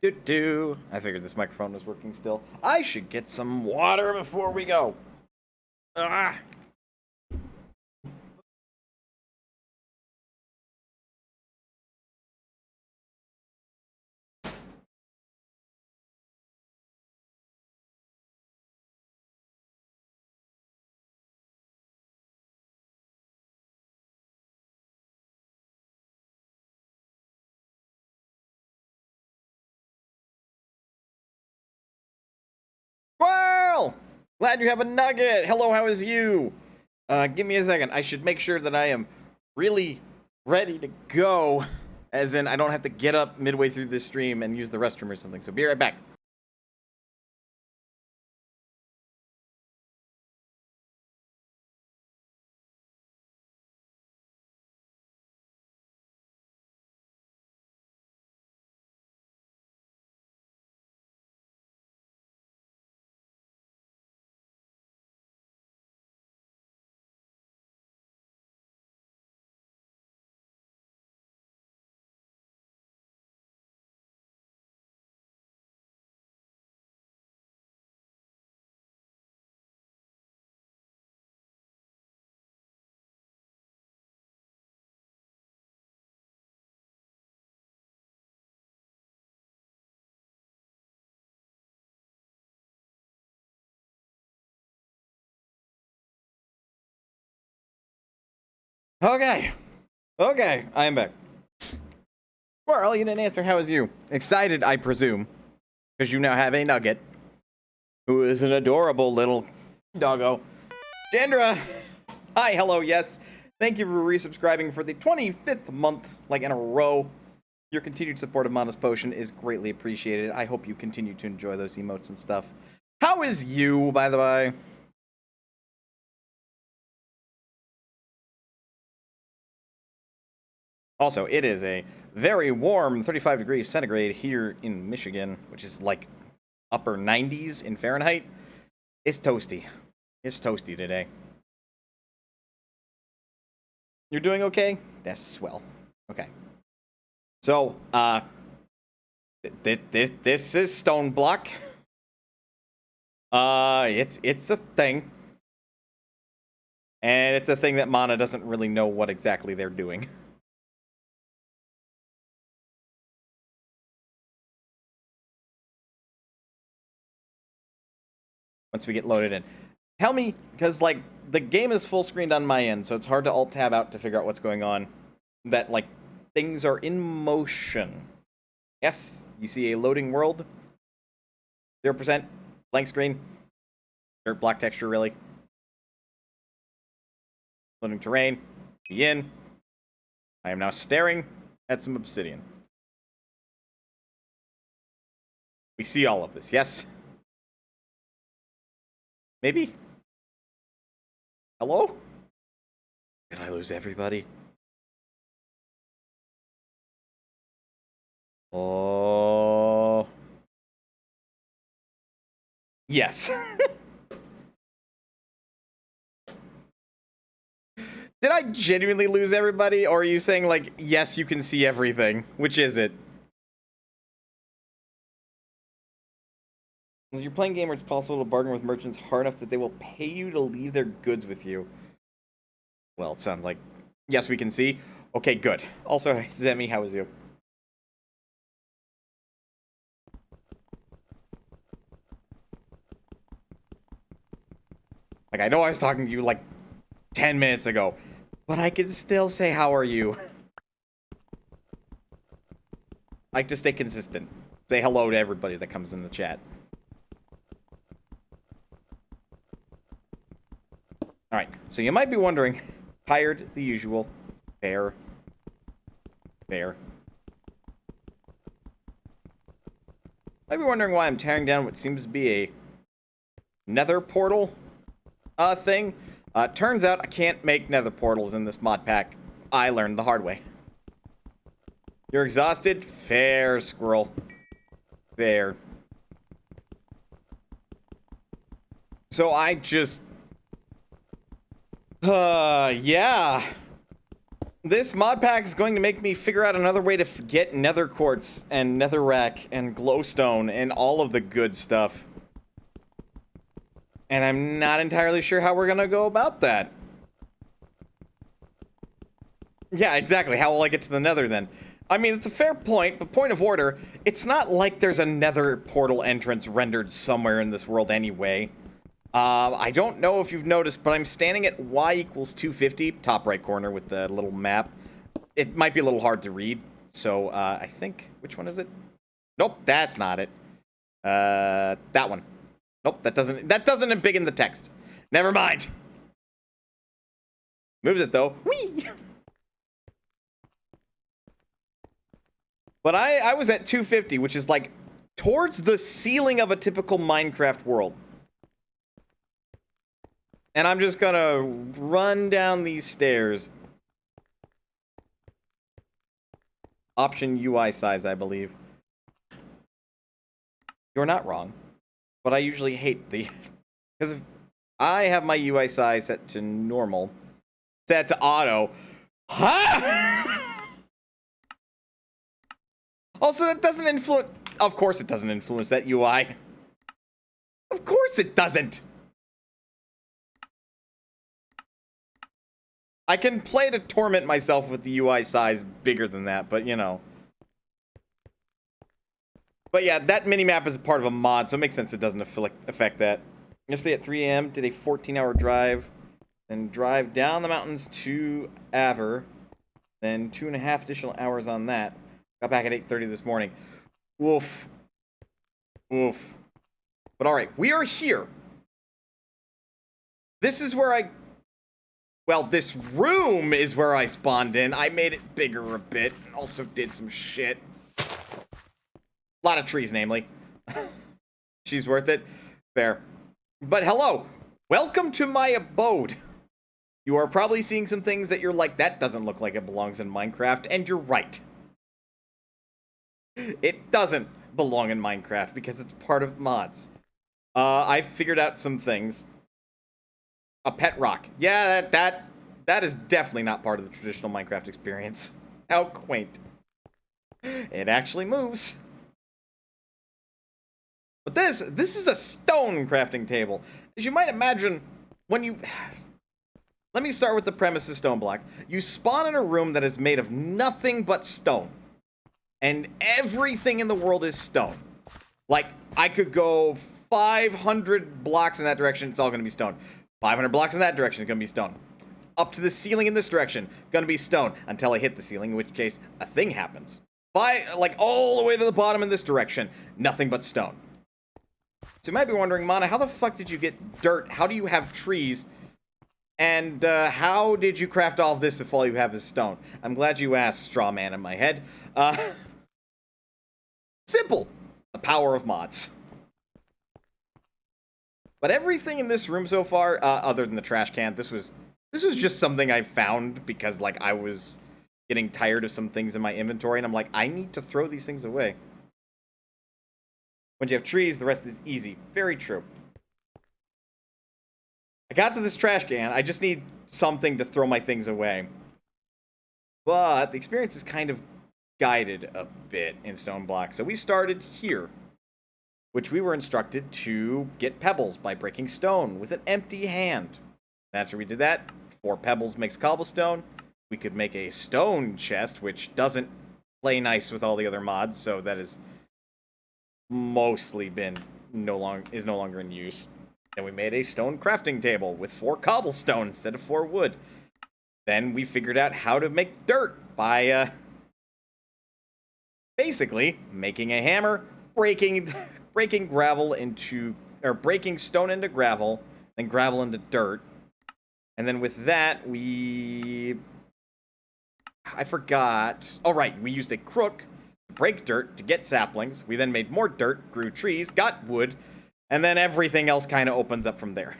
I figured this microphone was working still. I should get some water before we go. Ah. Squirrel! Glad you have a nugget. Hello, how is you? Give me a second. I should make sure that I am really ready to go. As in, I don't have to get up midway through this stream and use the restroom or something. So be right back. Okay, I am back. Squirrel, you didn't answer. How is you? Excited, I presume, because you now have a nugget, who is an adorable little doggo. Jandra! Hi, hello, yes. Thank you for resubscribing for the 25th month, like in a row. Your continued support of Modest Potion is greatly appreciated. I hope you continue to enjoy those emotes and stuff. How is you, by the way? Also, it is a very warm 35 degrees centigrade here in Michigan, which is like upper 90s in Fahrenheit. It's toasty. It's toasty today. You're doing okay? That's swell. Okay. So, this is Stoneblock. It's a thing. And it's a thing that Mana doesn't really know what exactly they're doing. Once we get loaded in. Tell me, because, like, the game is full screened on my end, so it's hard to alt-tab out to figure out what's going on. That, like, things are in motion. Yes, you see a loading world. 0%, blank screen. Dirt block texture, really. Loading terrain. Begin. I am now staring at some obsidian. We see all of this, yes? Maybe? Hello? Did I lose everybody? Oh. Yes. Did I genuinely lose everybody? Or are you saying, like, yes, you can see everything? Which is it? When you're playing game where it's possible to bargain with merchants hard enough that they will pay you to leave their goods with you. Well, it sounds like, yes, we can see. Okay, good. Also, Zemi, how is you? Like, I know I was talking to you, like, 10 minutes ago, but I can still say, how are you? I like to stay consistent. Say hello to everybody that comes in the chat. Alright, so you might be wondering, hired the usual. Fair. Fair. Might be wondering why I'm tearing down what seems to be a nether portal thing. Turns out I can't make nether portals in this mod pack. I learned the hard way. You're exhausted? Fair, squirrel. Fair. So I just... yeah. This mod pack is going to make me figure out another way to get nether quartz and netherrack and glowstone and all of the good stuff. And I'm not entirely sure how we're gonna go about that. Yeah, exactly. How will I get to the nether then? I mean, it's a fair point, but point of order, it's not like there's a nether portal entrance rendered somewhere in this world anyway. I don't know if you've noticed, but I'm standing at y equals 250, top right corner with the little map. It might be a little hard to read, so I think, which one is it? Nope, that's not it. That one. Nope, that doesn't embiggen the text. Never mind. Moves it though. Whee! But I was at 250, which is like towards the ceiling of a typical Minecraft world. And I'm just gonna run down these stairs. Option UI size, I believe. You're not wrong. But I usually hate the... Because I have my UI size set to normal. Set to auto. Ha! Also, that doesn't influence... Of course it doesn't influence that UI. Of course it doesn't! I can play to torment myself with the UI size bigger than that, but you know. But yeah, that minimap is a part of a mod, so it makes sense it doesn't affect that. Yesterday at 3 a.m., did a 14-hour drive, then drive down the mountains to Aver, then 2.5 additional hours on that. Got back at 8:30 this morning. Woof. Woof. But alright, we are here. This is where well, this room is where I spawned in. I made it bigger a bit. Also did some shit. A lot of trees, namely. She's worth it. Fair. But hello. Welcome to my abode. You are probably seeing some things that you're like, that doesn't look like it belongs in Minecraft. And you're right. It doesn't belong in Minecraft because it's part of mods. I figured out some things. A pet rock. Yeah, that is definitely not part of the traditional Minecraft experience. How quaint. It actually moves. But this is a stone crafting table. As you might imagine, when you... Let me start with the premise of Stoneblock. You spawn in a room that is made of nothing but stone. And everything in the world is stone. Like, I could go 500 blocks in that direction, it's all gonna be stone. 500 blocks in that direction, it's gonna be stone. Up to the ceiling in this direction, gonna be stone. Until I hit the ceiling, in which case, a thing happens. Like, all the way to the bottom in this direction, nothing but stone. So you might be wondering, Mana, how the fuck did you get dirt? How do you have trees? And, how did you craft all of this if all you have is stone? I'm glad you asked, straw man in my head. Simple. The power of mods. But everything in this room so far, other than the trash can, this was just something I found because, like, I was getting tired of some things in my inventory, and I'm like, I need to throw these things away. When you have trees, the rest is easy. Very true. I got to this trash can, I just need something to throw my things away. But the experience is kind of guided a bit in Stoneblock. So we started here, which we were instructed to get pebbles by breaking stone with an empty hand. After we did that, 4 pebbles makes cobblestone. We could make a stone chest, which doesn't play nice with all the other mods, so that has mostly been no longer in use. Then we made a stone crafting table with 4 cobblestone instead of 4 wood. Then we figured out how to make dirt by basically making a hammer, breaking gravel into, or breaking stone into gravel, then gravel into dirt. And then with that, I forgot. Oh, right, we used a crook to break dirt to get saplings. We then made more dirt, grew trees, got wood, and then everything else kind of opens up from there.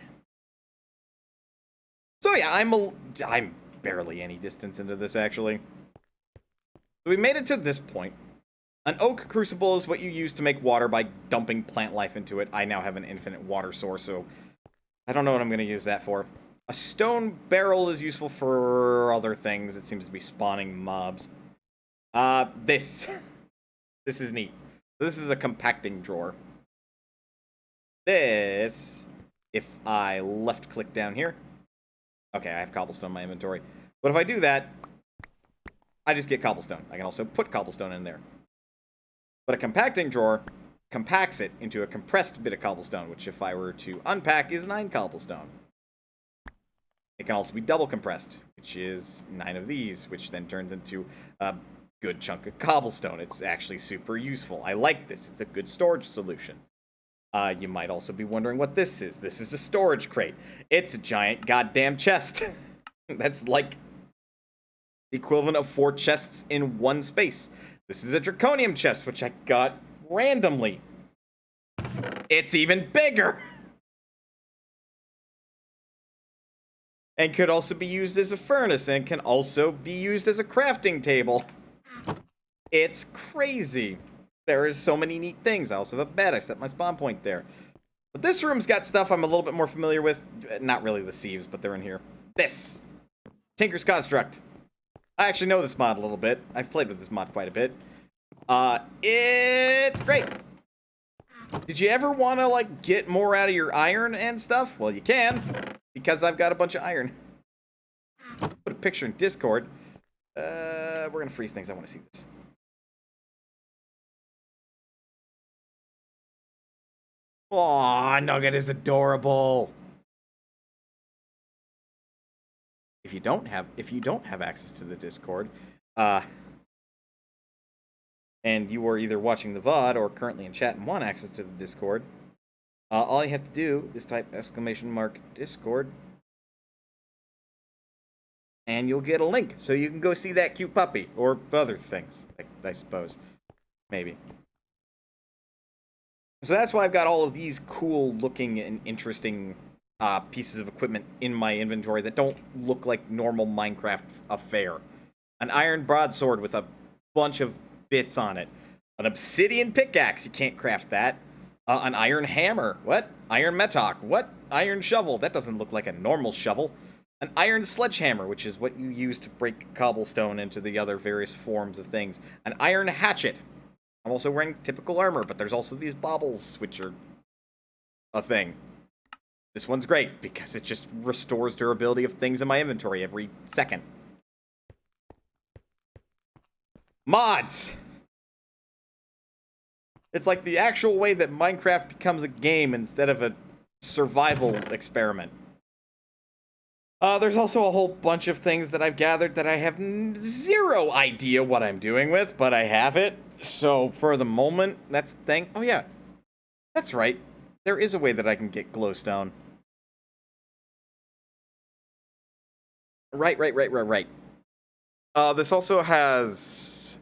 So yeah, I'm barely any distance into this, actually. So we made it to this point. An oak crucible is what you use to make water by dumping plant life into it. I now have an infinite water source, so I don't know what I'm going to use that for. A stone barrel is useful for other things. It seems to be spawning mobs. This. This is neat. This is a compacting drawer. This, if I left click down here. Okay, I have cobblestone in my inventory. But if I do that, I just get cobblestone. I can also put cobblestone in there. But a compacting drawer compacts it into a compressed bit of cobblestone, which if I were to unpack is 9 cobblestone. It can also be double compressed, which is 9 of these, which then turns into a good chunk of cobblestone. It's actually super useful. I like this. It's a good storage solution. You might also be wondering what this is. This is a storage crate. It's a giant goddamn chest. That's like the equivalent of 4 chests in one space. This is a Draconian chest, which I got randomly. It's even bigger! And could also be used as a furnace, and can also be used as a crafting table. It's crazy. There is so many neat things. I also have a bed. I set my spawn point there. But this room's got stuff I'm a little bit more familiar with. Not really the sieves, but they're in here. This! Tinker's Construct. I actually know this mod a little bit. I've played with this mod quite a bit. It's great. Did you ever want to, like, get more out of your iron and stuff? Well, you can, because I've got a bunch of iron. Put a picture in Discord. We're gonna freeze things. I want to see this. Aw, Nugget is adorable. If you don't have access to the Discord, and you are either watching the VOD or currently in chat and want access to the Discord, all you have to do is type !Discord, and you'll get a link, so you can go see that cute puppy, or other things, I suppose, maybe. So that's why I've got all of these cool looking and interesting pieces of equipment in my inventory that don't look like normal Minecraft affair. An iron broadsword with a bunch of bits on it. An obsidian pickaxe, you can't craft that. An iron hammer, what? Iron mettock, what? Iron shovel, that doesn't look like a normal shovel. An iron sledgehammer, which is what you use to break cobblestone into the other various forms of things. An iron hatchet. I'm also wearing typical armor, but there's also these baubles, which are a thing. This one's great, because it just restores durability of things in my inventory every second. Mods! It's like the actual way that Minecraft becomes a game instead of a survival experiment. There's also a whole bunch of things that I've gathered that I have zero idea what I'm doing with, but I have it. So, for the moment, that's the thing. Oh, yeah. That's right. There is a way that I can get glowstone. Right. This also has...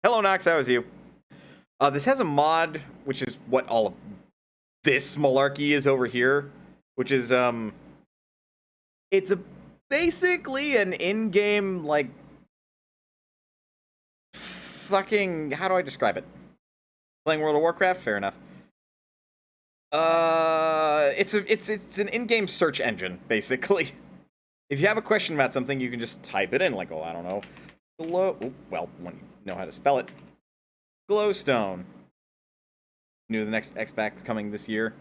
Hello, Nox, how is you? This has a mod, which is what all of this malarkey is over here, which is, it's basically an in-game, like, fucking, how do I describe it? Playing World of Warcraft? Fair enough. It's an in-game search engine, basically. If you have a question about something, you can just type it in, like, oh, I don't know. Well, when you know how to spell it. Glowstone. New to the next X-Pack coming this year.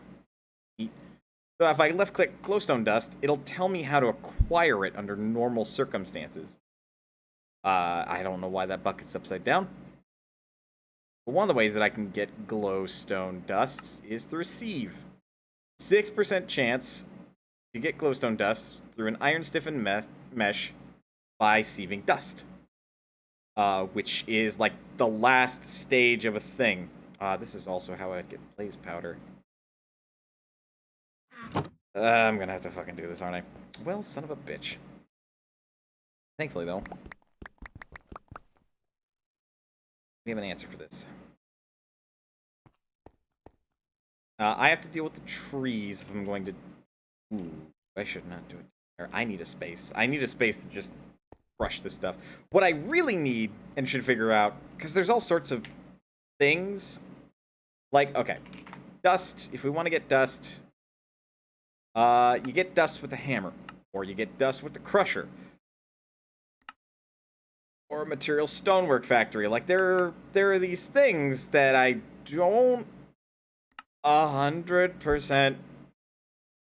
So if I left-click Glowstone Dust, it'll tell me how to acquire it under normal circumstances. I don't know why that bucket's upside down. But one of the ways that I can get Glowstone Dust is through a sieve. 6% chance to get Glowstone Dust through an iron-stiffened mesh by sieving dust. Which is like the last stage of a thing. This is also how I'd get blaze powder. I'm gonna have to fucking do this, aren't I? Well, son of a bitch. Thankfully, though, we have an answer for this. I have to deal with the trees if I'm going to... Ooh, I should not do it. I need a space. I need a space to just crush this stuff. What I really need, and should figure out, because there's all sorts of things, like, okay, dust, if we want to get dust, You get dust with the hammer, or you get dust with the crusher, or a material stonework factory. Like, there are these things that I don't 100%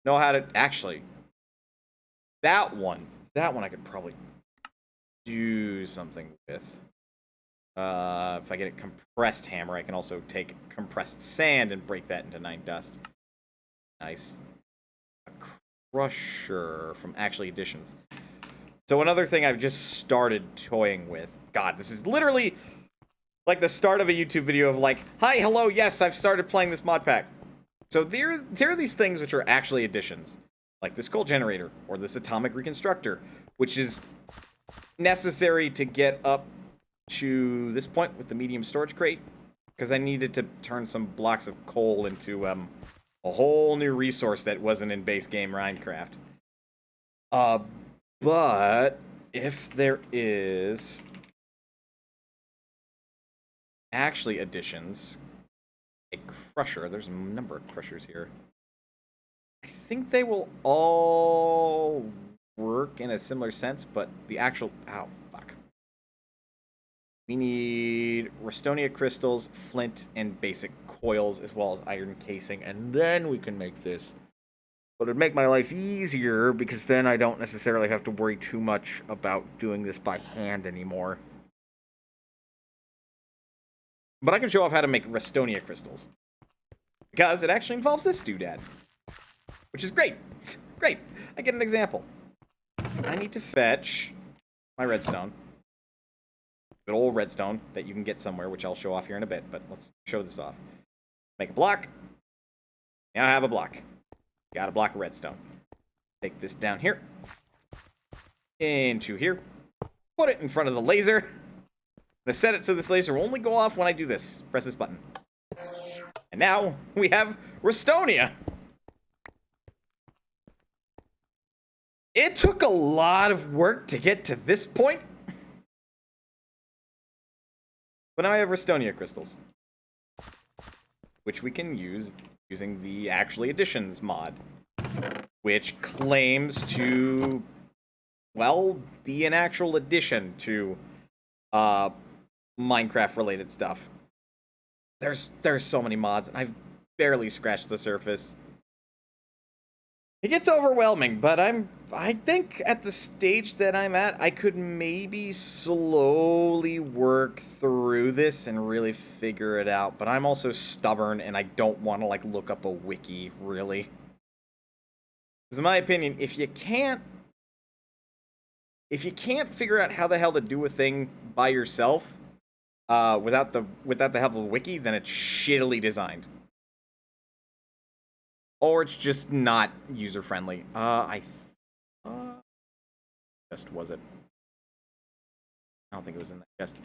know how to... Actually, that one I could probably do something with. If I get a compressed hammer, I can also take compressed sand and break that into 9 dust. Nice. A crusher from Actually Additions. So another thing I've just started toying with. God, this is literally like the start of a YouTube video of like, hi, hello, yes, I've started playing this mod pack. So there are these things which are actually additions. Like this coal generator, or this atomic reconstructor, which is necessary to get up to this point with the medium storage crate, because I needed to turn some blocks of coal into a whole new resource that wasn't in base game Minecraft. But if there is actually additions, a crusher, there's a number of crushers here. I think they will all work in a similar sense, but the actual... Oh, fuck. We need Restonia crystals, flint, and basic coils, as well as iron casing, and then we can make this. But it'd make my life easier, because then I don't necessarily have to worry too much about doing this by hand anymore. But I can show off how to make Restonia crystals, because it actually involves this doodad, which is great. Great. I get an example. I need to fetch my redstone. Good old redstone that you can get somewhere, which I'll show off here in a bit, but let's show this off. Make a block. Now I have a block. Got a block of redstone. Take this down here. Into here. Put it in front of the laser. I'm going to set it so this laser will only go off when I do this. Press this button. And now we have Restonia. It took a lot of work to get to this point. But now I have Restonia crystals, which we can use using the Actually Additions mod, which claims to, well, be an actual addition to Minecraft-related stuff. There's so many mods, and I've barely scratched the surface. It gets overwhelming, but I think at the stage that I'm at, I could maybe slowly work through this and really figure it out. But I'm also stubborn, and I don't want to, like, look up a wiki, really. Because in my opinion, if you can't figure out how the hell to do a thing by yourself, without the help of a wiki, then it's shittily designed. Or it's just not user-friendly. Chest was it? I don't think it was in that chest.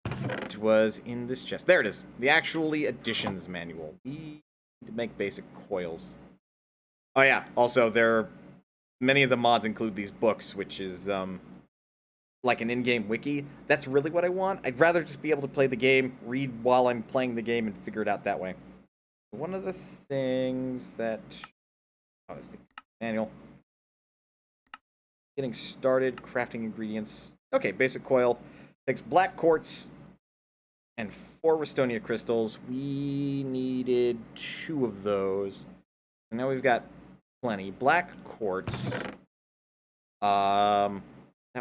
It was in this chest. There it is. The Actually Additions manual. We need to make basic coils. Oh yeah, also many of the mods include these books, which is like an in-game wiki. That's really what I want. I'd rather just be able to play the game, read while I'm playing the game, and figure it out that way. One of the things that... Oh, that's the manual. Getting started, crafting ingredients. Okay, basic coil. Takes black quartz and 4 Restonia crystals. We needed 2 of those. And now we've got plenty. Black quartz. That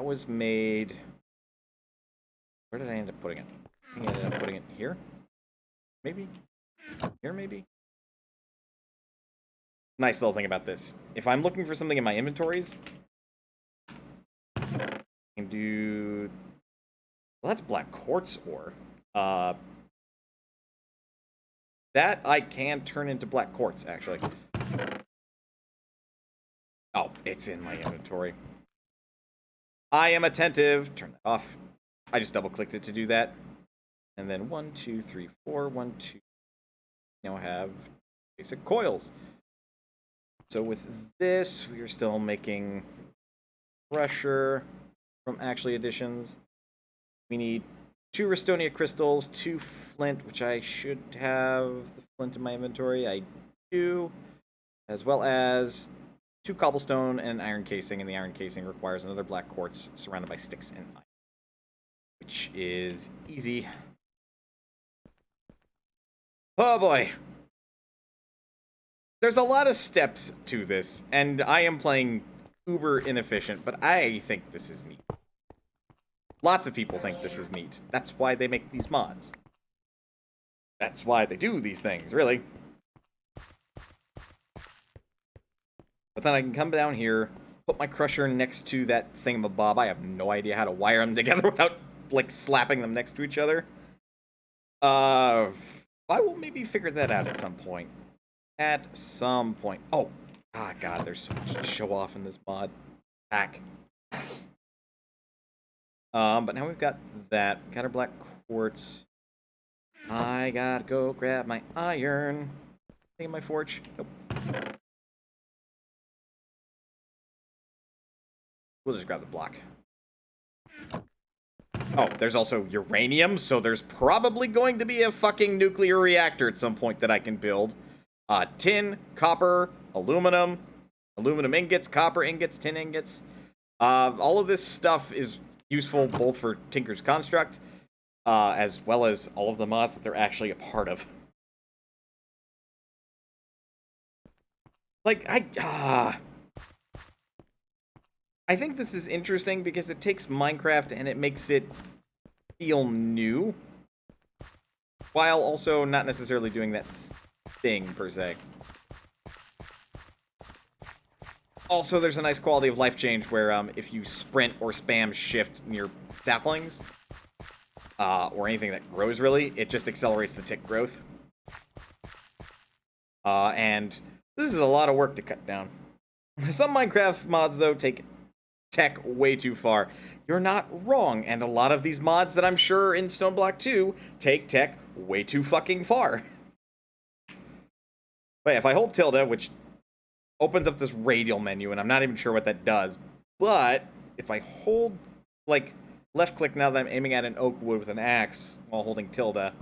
was made... Where did I end up putting it? I think I ended up putting it here? Maybe? Here, maybe? Nice little thing about this. If I'm looking for something in my inventories, I can do... Well, that's black quartz ore. That I can turn into black quartz, actually. Oh, it's in my inventory. I am attentive. Turn that off. I just double-clicked it to do that. And then 1, 2, 3, 4, 1, 2... Now have basic coils. So with this, we are still making pressure from Actually Additions. We need 2 Restonia crystals, 2 flint, which I should have the flint in my inventory. I do. As well as 2 cobblestone and an iron casing, and the iron casing requires another black quartz surrounded by sticks and iron, which is easy. Oh boy. There's a lot of steps to this, and I am playing uber inefficient, but I think this is neat. Lots of people think this is neat. That's why they make these mods. That's why they do these things, really. But then I can come down here, put my crusher next to that thingamabob. I have no idea how to wire them together without, like, slapping them next to each other. I will maybe figure that out at some point. At some point. Oh, God, there's so much to show off in this mod pack. But now we've got that. Got our black quartz. I gotta go grab my iron. Thing in my forge. Nope. We'll just grab the block. Oh, there's also uranium, so there's probably going to be a fucking nuclear reactor at some point that I can build. Tin, copper, aluminum ingots, copper ingots, tin ingots. All of this stuff is useful both for Tinker's Construct, as well as all of the mods that they're actually a part of. Like, I think this is interesting because it takes Minecraft and it makes it feel new, while also not necessarily doing that thing, per se. Also, there's a nice quality of life change where if you sprint or spam shift near saplings, or anything that grows, really, it just accelerates the tick growth. And this is a lot of work to cut down. Some Minecraft mods, though, take tech way too far. You're not wrong, and a lot of these mods that I'm sure in Stoneblock 2 take tech way too fucking far. But yeah, if I hold tilde, which opens up this radial menu, and I'm not even sure what that does, but if I hold, like, left click now that I'm aiming at an oak wood with an axe while holding tilde,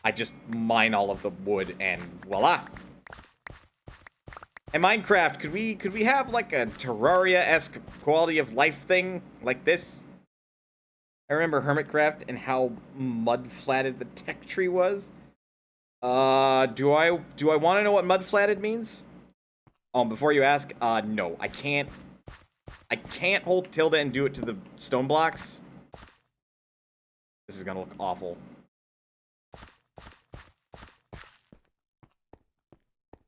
I just mine all of the wood, and voila! In Minecraft, could we have, like, a Terraria-esque quality of life thing like this? I remember Hermitcraft and how mud-flatted the tech tree was. Do I want to know what mud-flatted means? Oh, before you ask, no, I can't hold tilde and do it to the stone blocks. This is gonna look awful.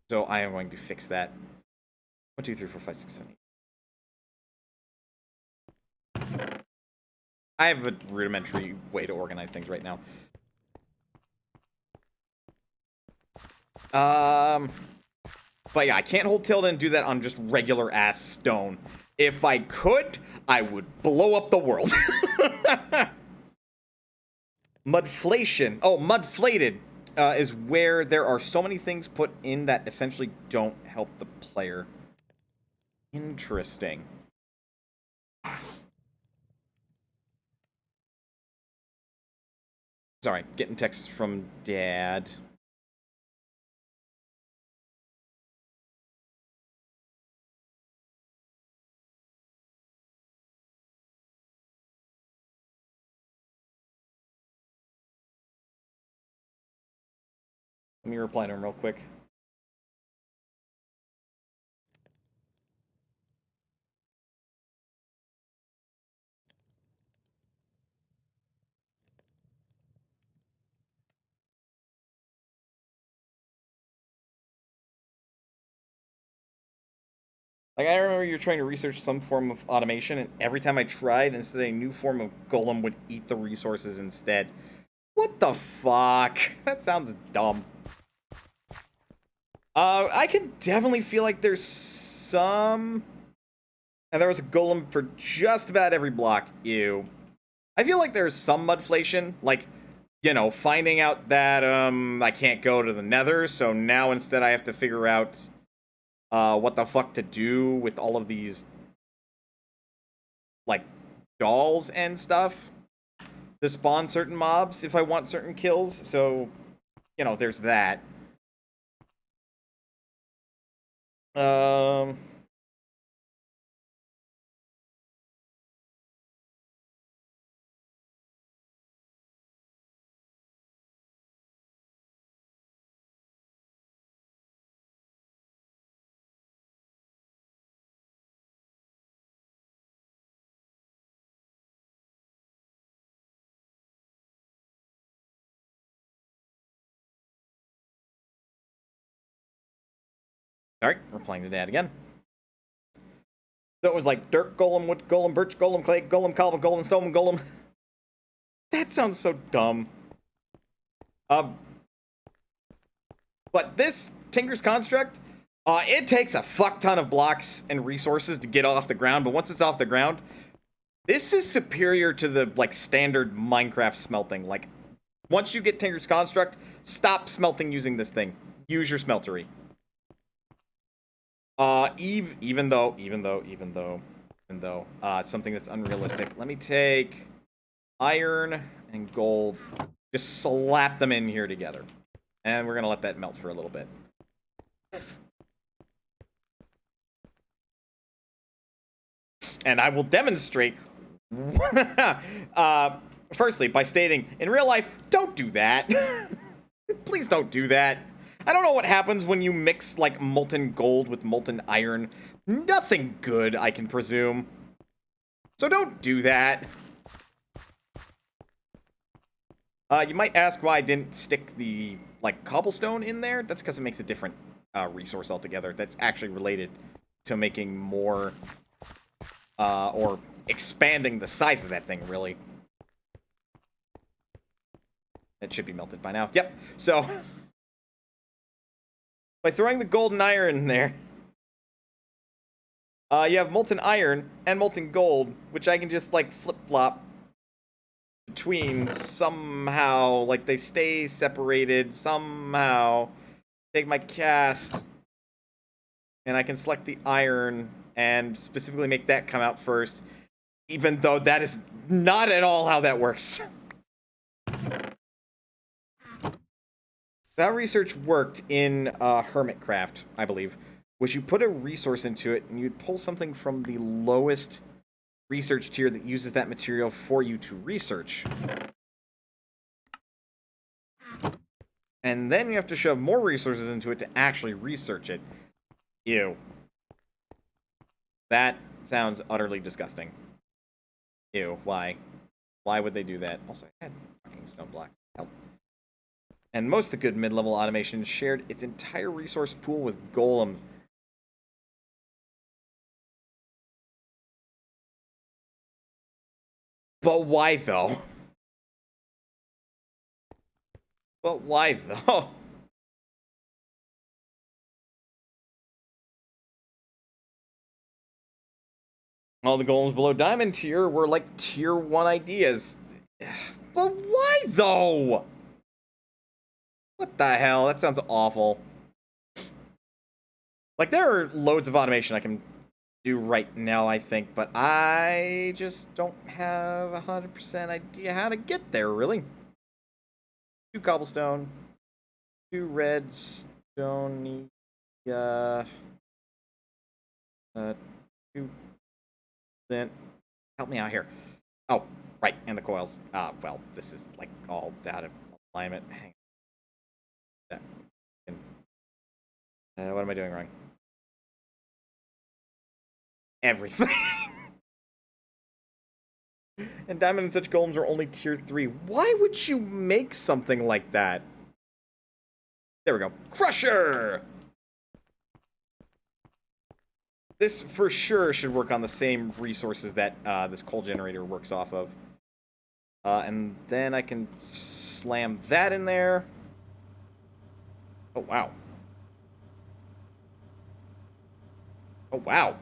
So I am going to fix that. 1, 2, 3, 4, 5, 6, 7, 8. I have a rudimentary way to organize things right now. But yeah, I can't hold tilde and do that on just regular ass stone. If I could, I would blow up the world. Mudflation. Oh, mudflated is where there are so many things put in that essentially don't help the player. Interesting. Sorry, getting texts from Dad. Let me reply to him real quick. Like, I remember you were trying to research some form of automation, and every time I tried, instead a new form of golem would eat the resources instead. What the fuck? That sounds dumb. I can definitely feel like there's some... And there was a golem for just about every block. Ew. I feel like there's some mudflation, like, you know, finding out that, I can't go to the nether, so now instead I have to figure out, what the fuck to do with all of these, like, dolls and stuff to spawn certain mobs if I want certain kills, so, you know, there's that. Sorry, we're playing the dad again. So it was like dirt golem, wood golem, birch golem, clay golem, cobble golem, stone golem. That sounds so dumb. But this Tinker's Construct, it takes a fuck ton of blocks and resources to get off the ground, but once it's off the ground, this is superior to the, like, standard Minecraft smelting. Like, once you get Tinker's Construct, stop smelting using this thing. Use your smeltery. Even though, something that's unrealistic. Let me take iron and gold. Just slap them in here together. And we're gonna let that melt for a little bit. And I will demonstrate, firstly, by stating, in real life, don't do that. Please don't do that. I don't know what happens when you mix, like, molten gold with molten iron. Nothing good, I can presume. So don't do that. You might ask why I didn't stick the, like, cobblestone in there. That's because it makes a different resource altogether. That's actually related to making more, or expanding the size of that thing, really. It should be melted by now. Yep. So, by throwing the golden iron in there, you have molten iron and molten gold, which I can just, like, flip-flop between somehow. Like, they stay separated somehow. Take my cast, and I can select the iron and specifically make that come out first, even though that is not at all how that works. That research worked in Hermitcraft, I believe, was you put a resource into it and you'd pull something from the lowest research tier that uses that material for you to research. And then you have to shove more resources into it to actually research it. Ew. That sounds utterly disgusting. Ew, why? Why would they do that? Also, I had fucking stone blocks. Help. And most of the good mid-level automation shared its entire resource pool with golems. But why, though? But why, though? All the golems below Diamond tier were like tier 1 ideas. But why, though? What the hell? That sounds awful. Like, there are loads of automation I can do right now, I think, but I just don't have 100% idea how to get there, really. 2 cobblestone, 2 redstone, 2 then help me out here. Oh, right, and the coils. Well, this is like all out of alignment. Hang on. What am I doing wrong? Everything. And diamond and such golems are only tier 3. Why would you make something like that? There we go. Crusher! This for sure should work on the same resources that this coal generator works off of. And then I can slam that in there. Oh, wow. Oh, wow.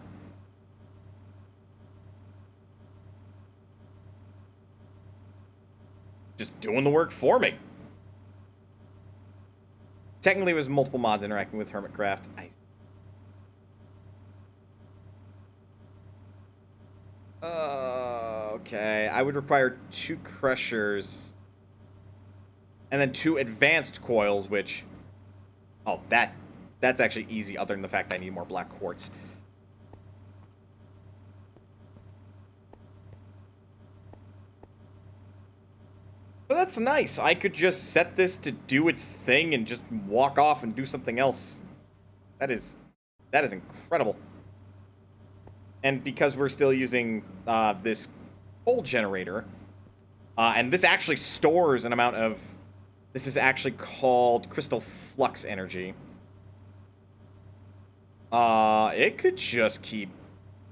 Just doing the work for me. Technically, it was multiple mods interacting with Hermitcraft. Okay. I would require 2 crushers. And then 2 advanced coils, which... Oh, that's actually easy, other than the fact that I need more black quartz. But that's nice. I could just set this to do its thing and just walk off and do something else. That is incredible. And because we're still using this coal generator, and this actually stores an amount of... This is actually called crystal flux energy. It could just keep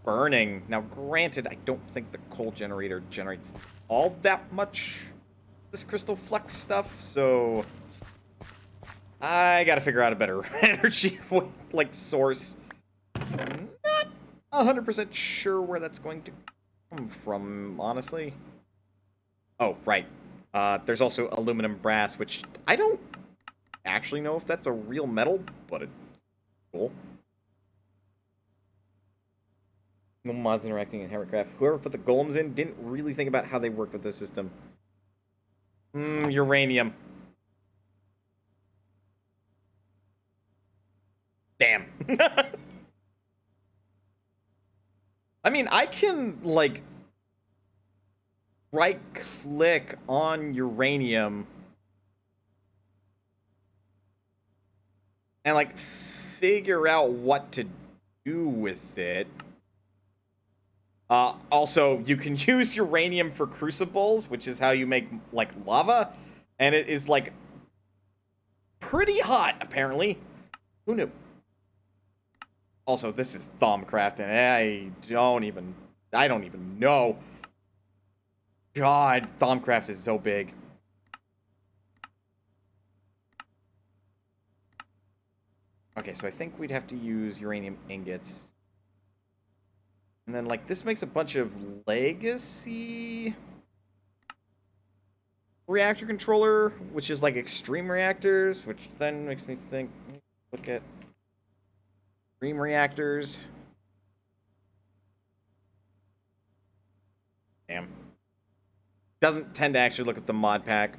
burning. Now, granted, I don't think the coal generator generates all that much this crystal flux stuff, so I gotta figure out a better energy like source. Not 100% sure where that's going to come from, honestly. Oh, right. There's also aluminum brass, which I don't actually know if that's a real metal, but it's cool. No mods interacting in Hammercraft. Whoever put the golems in didn't really think about how they work with the system. Uranium. Damn. I mean, I can, like, right-click on uranium and, like, figure out what to do with it. Also, you can use uranium for crucibles, which is how you make, like, lava. And it is, like, pretty hot, apparently. Who knew? Also, this is Thaumcraft, and I don't even know. God, Thaumcraft is so big. Okay, so I think we'd have to use uranium ingots. And then, like, this makes a bunch of legacy reactor controller, which is, like, extreme reactors, which then makes me think, look at extreme reactors. Damn. Doesn't tend to actually look at the mod pack.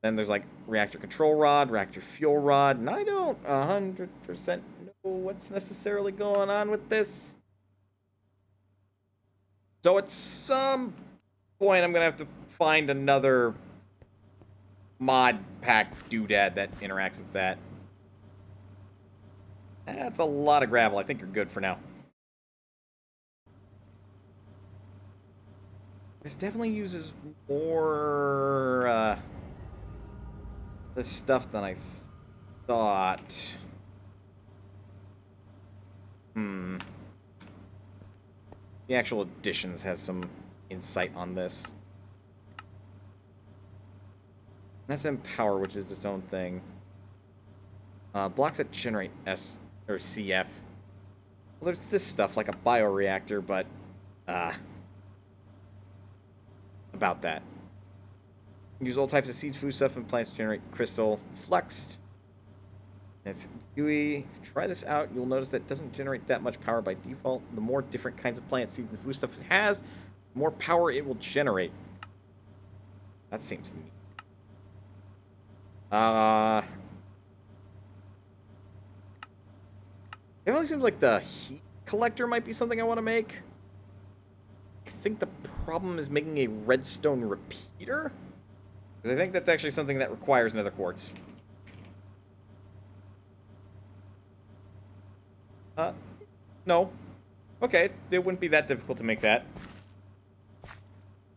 Then there's, like, reactor control rod, reactor fuel rod, and I don't 100% know what's necessarily going on with this. So at some point, I'm going to have to find another mod pack doodad that interacts with that. That's a lot of gravel. I think you're good for now. This definitely uses more this stuff than I thought. The actual additions has some insight on this. That's Empower, which is its own thing. Blocks that generate S or CF. Well, there's this stuff like a bioreactor, but about that. Use all types of seeds, food stuff, and plants to generate crystal fluxed. It's gooey. Try this out. You'll notice that it doesn't generate that much power by default. The more different kinds of plants, seeds, and food stuff it has, the more power it will generate. That seems neat. It really seems like the heat collector might be something I want to make. I think the problem is making a redstone repeater. Because I think that's actually something that requires another quartz. No. Okay, it wouldn't be that difficult to make that.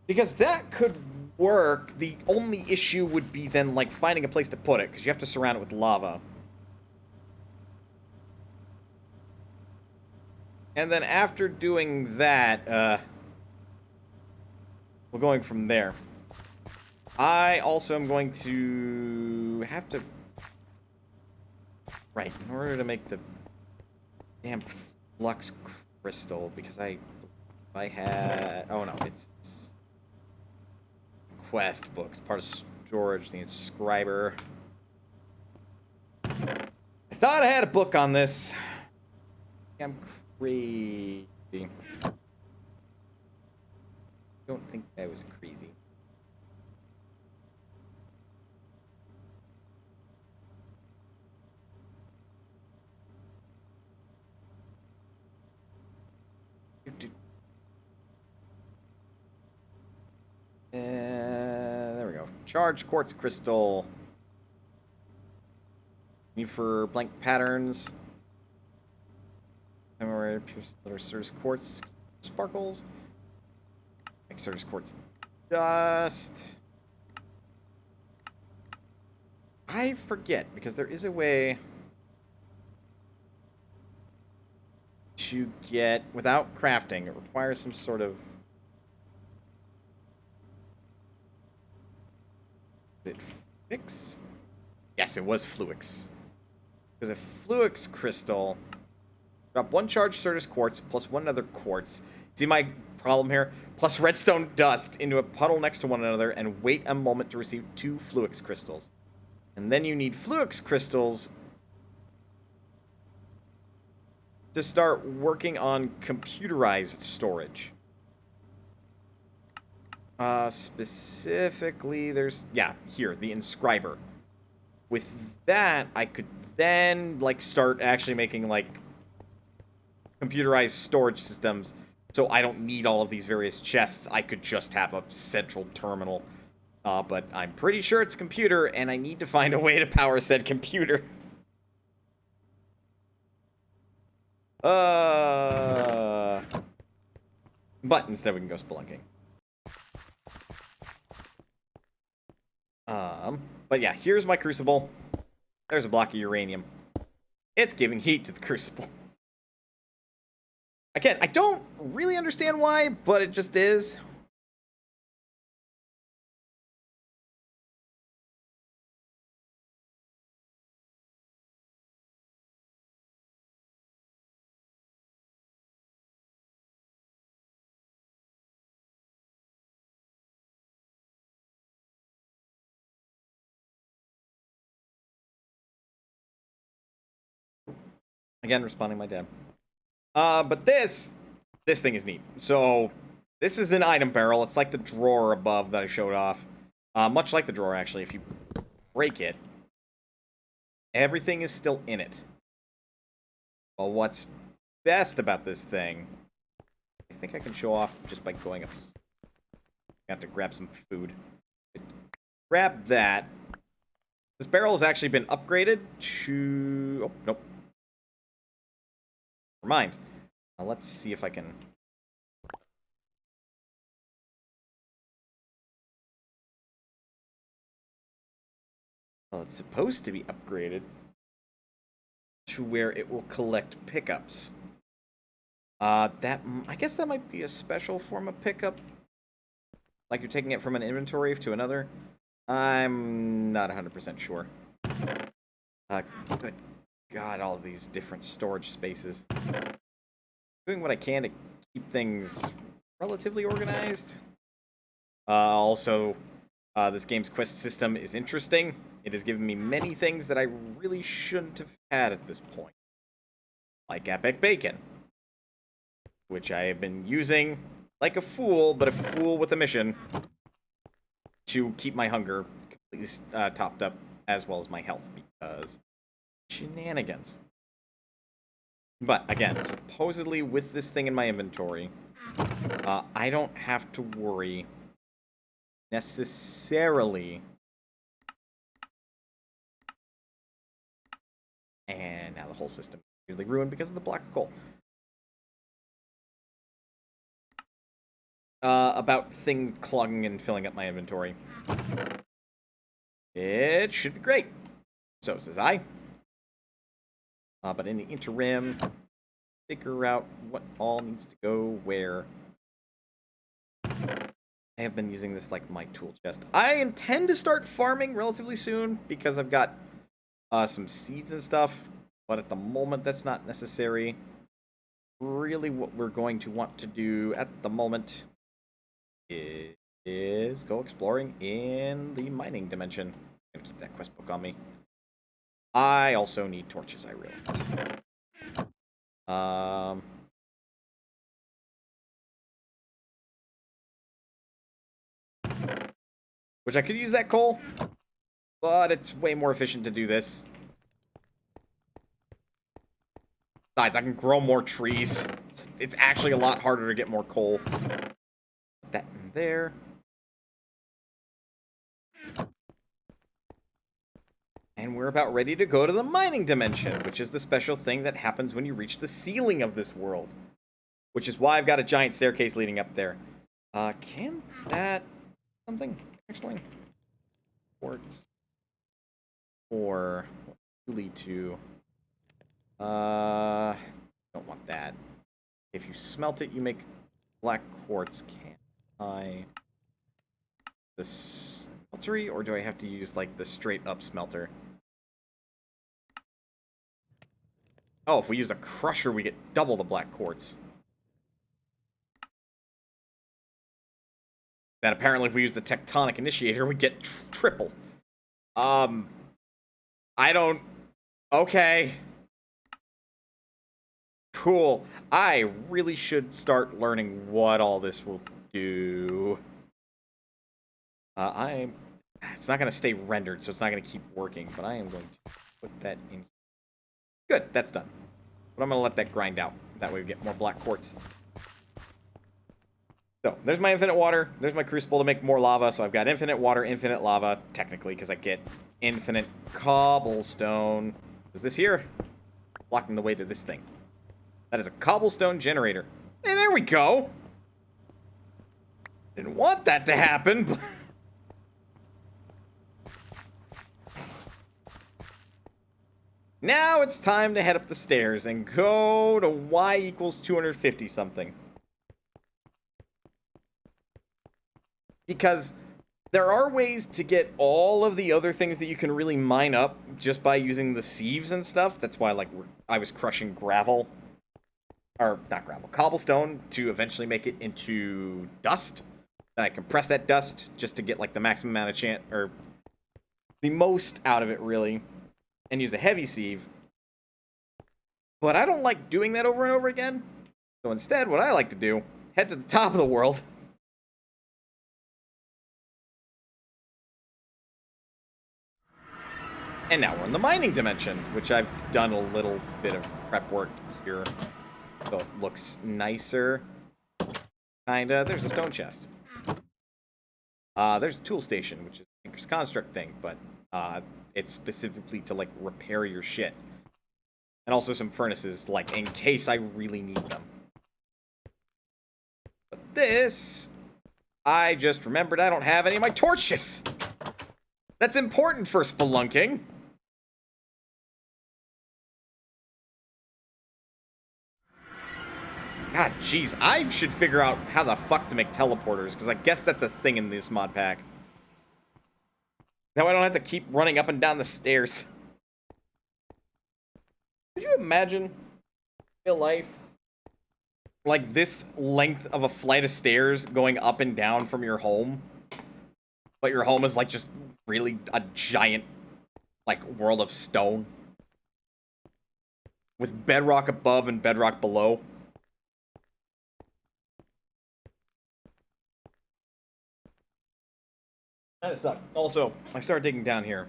Because that could work. The only issue would be then, like, finding a place to put it, because you have to surround it with lava. And then after doing that, we're going from there. I also am going to have to... Right, in order to make the damn flux crystal, because I had... Oh, no, it's quest book. It's part of storage, the inscriber. I thought I had a book on this. I'm crazy. Don't think I was crazy. There we go. Charge quartz crystal. Need for blank patterns. Memory Surge quartz sparkles. Surge quartz dust. I forget because there is a way to get, without crafting, it requires some sort of... Is it Fix? Yes, it was Fluix. Because a Fluix crystal... Drop 1 charged Certus quartz plus 1 other quartz. See my problem here? Plus redstone dust into a puddle next to one another and wait a moment to receive 2 Fluix crystals. And then you need Fluix crystals to start working on computerized storage. Specifically, there's... Yeah, here, the inscriber. With that, I could then, like, start actually making, like, computerized storage systems, so I don't need all of these various chests. I could just have a central terminal. But I'm pretty sure it's a computer, and I need to find a way to power said computer. But instead we can go spelunking. But yeah, here's my crucible. There's a block of uranium. It's giving heat to the crucible. Again, I don't really understand why, but it just is. Again, responding my dad. But this thing is neat. So, this is an item barrel. It's like the drawer above that I showed off. Much like the drawer, actually. If you break it, everything is still in it. Well, what's best about this thing, I think I can show off just by going up. I have to grab some food. Grab that. This barrel has actually been upgraded to... Oh, nope. Never mind. Let's see if I can... Well, it's supposed to be upgraded to where it will collect pickups. I guess that might be a special form of pickup. Like you're taking it from an inventory to another. I'm not 100% sure. Good God, all of these different storage spaces. Doing what I can to keep things relatively organized. Also, this game's quest system is interesting. It has given me many things that I really shouldn't have had at this point. Like Epic Bacon, which I have been using like a fool, but a fool with a mission, to keep my hunger completely topped up, as well as my health, because shenanigans. But again, supposedly with this thing in my inventory, I don't have to worry necessarily. And now the whole system is really ruined because of the block of coal. About things clogging and filling up my inventory. It should be great. So says I. But in the interim, figure out what all needs to go where. I have been using this like my tool chest. I intend to start farming relatively soon because I've got some seeds and stuff, but at the moment that's not necessary. Really what we're going to want to do at the moment is go exploring in the mining dimension. I'm gonna keep that quest book on me. I also need torches, I realize. Which I could use that coal, but it's way more efficient to do this. Besides, I can grow more trees. It's actually a lot harder to get more coal. Put that in there. And we're about ready to go to the mining dimension, which is the special thing that happens when you reach the ceiling of this world. Which is why I've got a giant staircase leading up there. Can that... something, actually? Quartz. Or... what do you lead to? Don't want that. If you smelt it, you make black quartz. Can I the smeltery, or do I have to use like the straight up smelter? Oh, if we use a crusher, we get double the black quartz. Then apparently if we use the tectonic initiator, we get triple. I don't... Okay. Cool. I really should start learning what all this will do. It's not going to stay rendered, so it's not going to keep working, but I am going to put that in. Good, that's done. But I'm going to let that grind out. That way we get more black quartz. So, there's my infinite water. There's my crucible to make more lava. So I've got infinite water, infinite lava, technically, because I get infinite cobblestone. Is this here? Blocking the way to this thing. That is a cobblestone generator. Hey, there we go. Didn't want that to happen. Now it's time to head up the stairs and go to y equals 250 something. Because there are ways to get all of the other things that you can really mine up just by using the sieves and stuff. That's why, like, I was crushing gravel. Or, not gravel, cobblestone to eventually make it into dust. Then I compress that dust just to get, like, the maximum amount of or the most out of it, really. And use a heavy sieve. But I don't like doing that over and over again. So instead, what I like to do, head to the top of the world. And now we're in the mining dimension, which I've done a little bit of prep work here. So it looks nicer. Kinda. There's a stone chest. There's a tool station, which is a Tinker's Construct thing, but it's specifically to, like, repair your shit. And also some furnaces, like, in case I really need them. But this... I just remembered I don't have any of my torches! That's important for spelunking! God, jeez, I should figure out how the fuck to make teleporters, because I guess that's a thing in this mod pack. Now I don't have to keep running up and down the stairs. Could you imagine real life? Like this length of a flight of stairs going up and down from your home? But your home is like just really a giant, like, world of stone. With bedrock above and bedrock below. That sucks. Also, I started digging down here.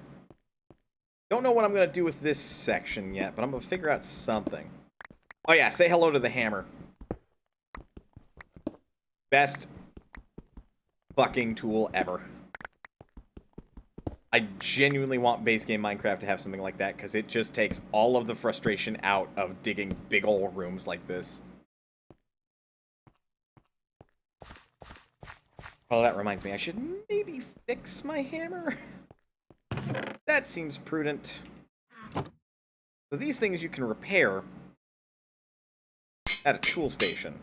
Don't know what I'm going to do with this section yet, but I'm going to figure out something. Oh yeah, say hello to the hammer. Best fucking tool ever. I genuinely want base game Minecraft to have something like that, because it just takes all of the frustration out of digging big ol' rooms like this. Oh, that reminds me, I should maybe fix my hammer. That seems prudent. So these things you can repair at a tool station.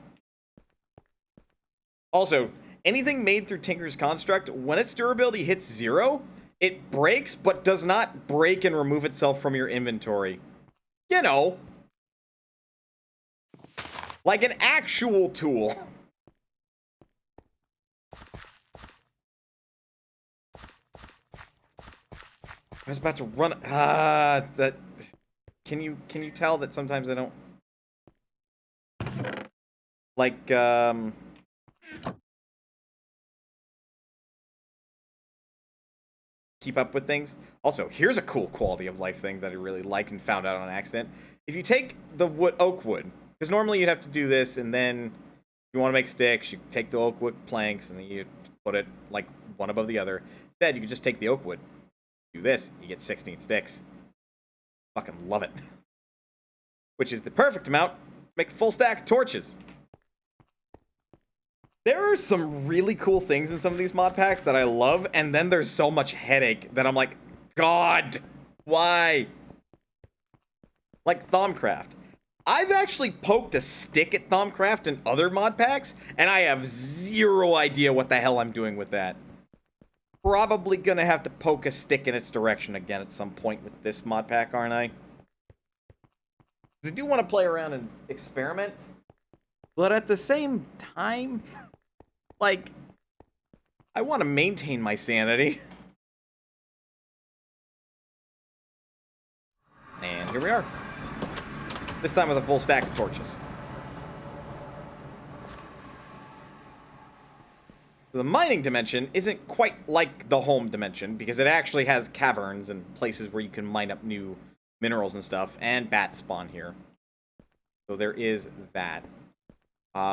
Also, anything made through Tinker's Construct, when its durability hits 0, it breaks, but does not break and remove itself from your inventory. You know. Like an actual tool. I was about to run. That. Can you tell that sometimes I don't like keep up with things? Also, here's a cool quality of life thing that I really like and found out on accident. If you take the oak wood, because normally you'd have to do this, and then if you want to make sticks, you take the oak wood planks and then you put it like one above the other. Instead, you can just take the oak wood. Do this, you get 16 sticks. Fucking love it. Which is the perfect amount to make a full stack of torches. There are some really cool things in some of these mod packs that I love, and then there's so much headache that I'm like, God, why? Like Thaumcraft. I've actually poked a stick at Thaumcraft and other mod packs, and I have zero idea what the hell I'm doing with that. Probably gonna have to poke a stick in its direction again at some point with this mod pack, aren't I? Because I do want to play around and experiment, but at the same time, like, I want to maintain my sanity. And here we are. This time with a full stack of torches. The mining dimension isn't quite like the home dimension, because it actually has caverns and places where you can mine up new minerals and stuff, and bats spawn here. So there is that.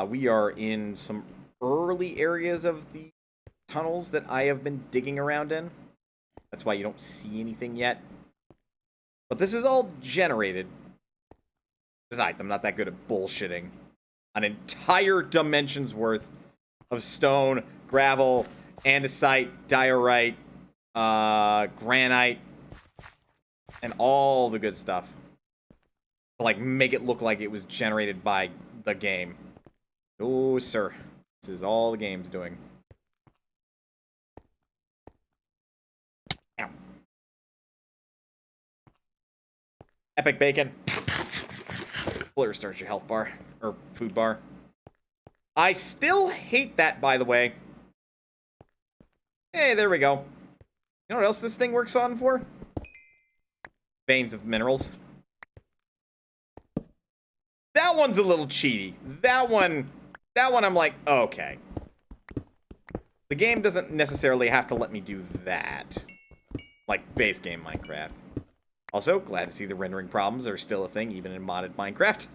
We are in some early areas of the tunnels that I have been digging around in. That's why you don't see anything yet. But this is all generated. Besides, I'm not that good at bullshitting an entire dimension's worth of stone, gravel, andesite, diorite, granite, and all the good stuff. To, like, make it look like it was generated by the game. Oh, sir. This is all the game's doing. Ow. Epic bacon. Fully restores your health bar. Or food bar. I still hate that, by the way. Hey, there we go. You know what else this thing works on for? Veins of minerals. That one's a little cheaty. That one I'm like, okay. The game doesn't necessarily have to let me do that. Like base game Minecraft. Also, glad to see the rendering problems are still a thing, even in modded Minecraft.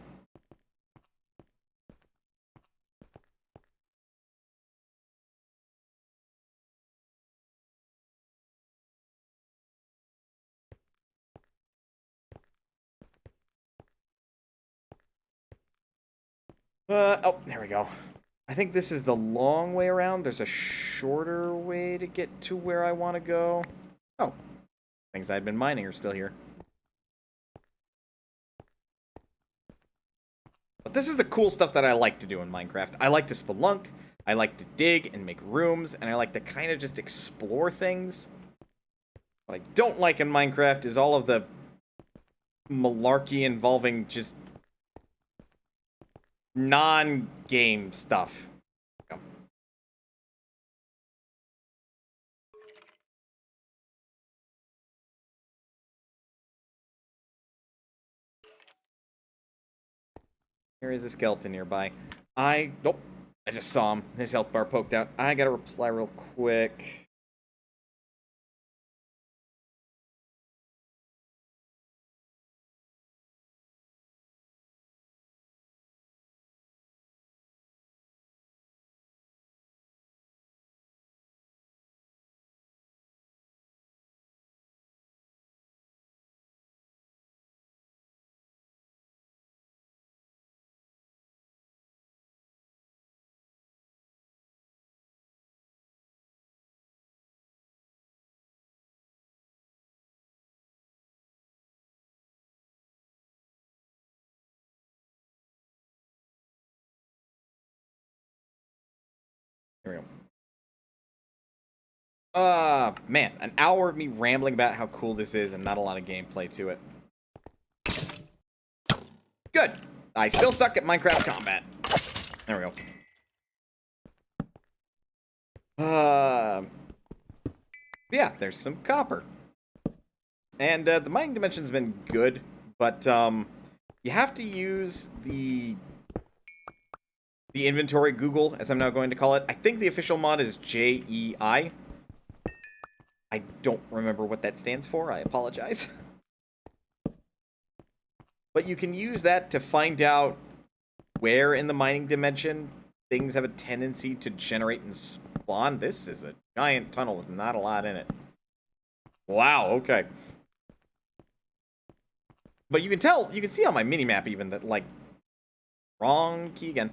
Oh, there we go. I think this is the long way around. There's a shorter way to get to where I want to go. Oh. Things I'd been mining are still here. But this is the cool stuff that I like to do in Minecraft. I like to spelunk, I like to dig and make rooms, and I like to kind of just explore things. What I don't like in Minecraft is all of the malarkey involving just non-game stuff. There is a skeleton nearby. Nope. I just saw him. His health bar poked out. I gotta reply real quick. Here we go. Man, an hour of me rambling about how cool this is and not a lot of gameplay to it. Good. I still suck at Minecraft combat. There we go. Yeah, there's some copper. And the mining dimension's been good, but you have to use the inventory Google, as I'm now going to call it. I think the official mod is JEI. I don't remember what that stands for. I apologize. But you can use that to find out where in the mining dimension things have a tendency to generate and spawn. This is a giant tunnel with not a lot in it. Wow, okay. But you can see on my minimap even that, like, wrong key again.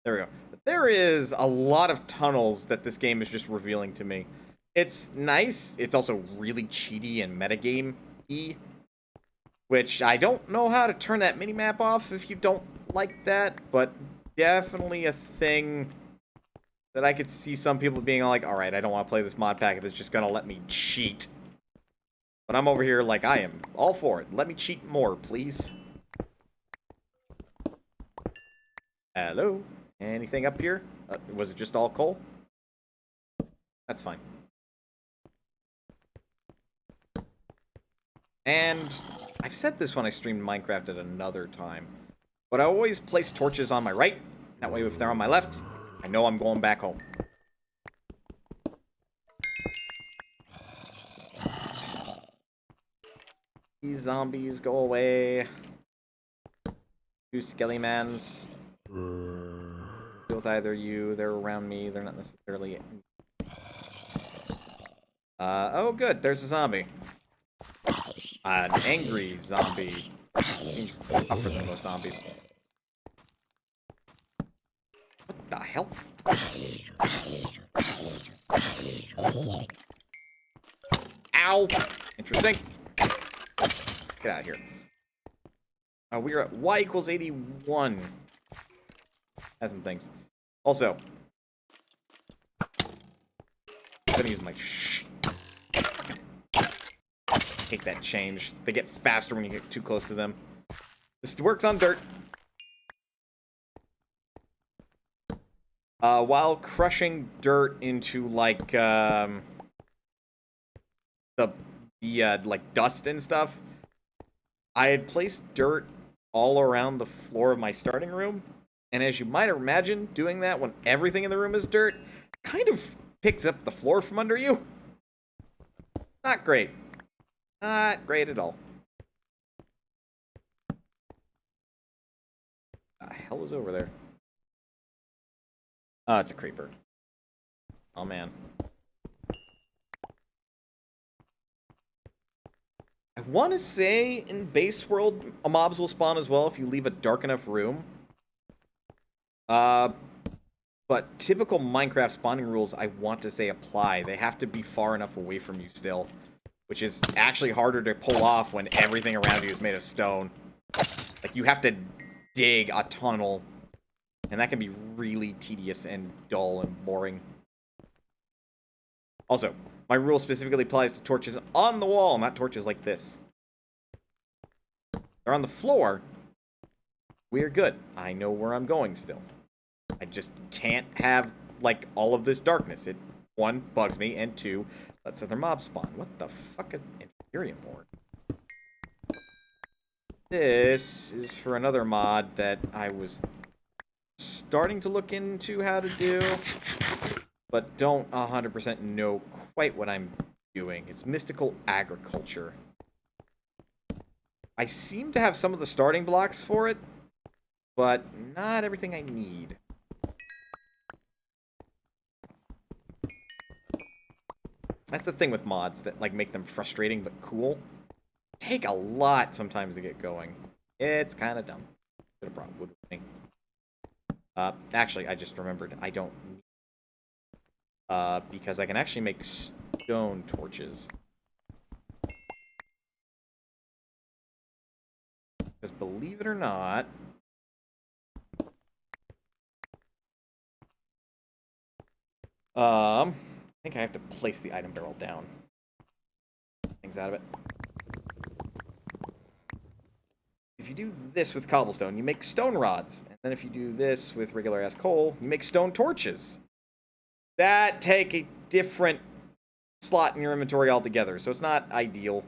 There we go. But there is a lot of tunnels that this game is just revealing to me. It's nice. It's also really cheaty and metagame-y. which I don't know how to turn that mini-map off if you don't like that, but definitely a thing that I could see some people being like, alright, I don't want to play this mod pack if it's just gonna let me cheat. But I'm over here like, I am all for it. Let me cheat more, please. Hello? Anything up here? Was it just all coal? That's fine. And I've said this when I streamed Minecraft at another time, but I always place torches on my right. That way, if they're on my left, I know I'm going back home. These zombies go away. Two skellymans. Deal with either you. They're around me. They're not necessarily... oh good. There's a zombie. An angry zombie. Seems tougher than most zombies. What the hell? Ow! Interesting. Get out of here. We're at y equals 81. Has some things. Also, I'm gonna use my Take that change. They get faster when you get too close to them. This works on dirt. While crushing dirt into like like dust and stuff, I had placed dirt all around the floor of my starting room, and as you might imagine, doing that when everything in the room is dirt kind of picks up the floor from under you. Not great. Not great at all. What the hell is over there? Oh, it's a creeper. Oh, man. I want to say in base world, mobs will spawn as well if you leave a dark enough room. But typical Minecraft spawning rules, I want to say, apply. They have to be far enough away from you still, which is actually harder to pull off when everything around you is made of stone. Like, you have to dig a tunnel, and that can be really tedious and dull and boring. Also, my rule specifically applies to torches on the wall, not torches like this. They're on the floor. We're good. I know where I'm going still. I just can't have, like, all of this darkness. It, one, bugs me, and two, lets other mobs spawn. What the fuck is Inferium board? This is for another mod that I was starting to look into how to do, but don't 100% know quite what I'm doing. It's mystical agriculture. I seem to have some of the starting blocks for it, but not everything I need. That's the thing with mods that like make them frustrating but cool. Take a lot sometimes to get going. It's kind of dumb. Should have brought wood with me. Actually, I just remembered I don't need because I can actually make stone torches. Because believe it or not, I think I have to place the item barrel down. Things out of it. If you do this with cobblestone, you make stone rods. And then if you do this with regular ass coal, you make stone torches. That take a different slot in your inventory altogether, so it's not ideal.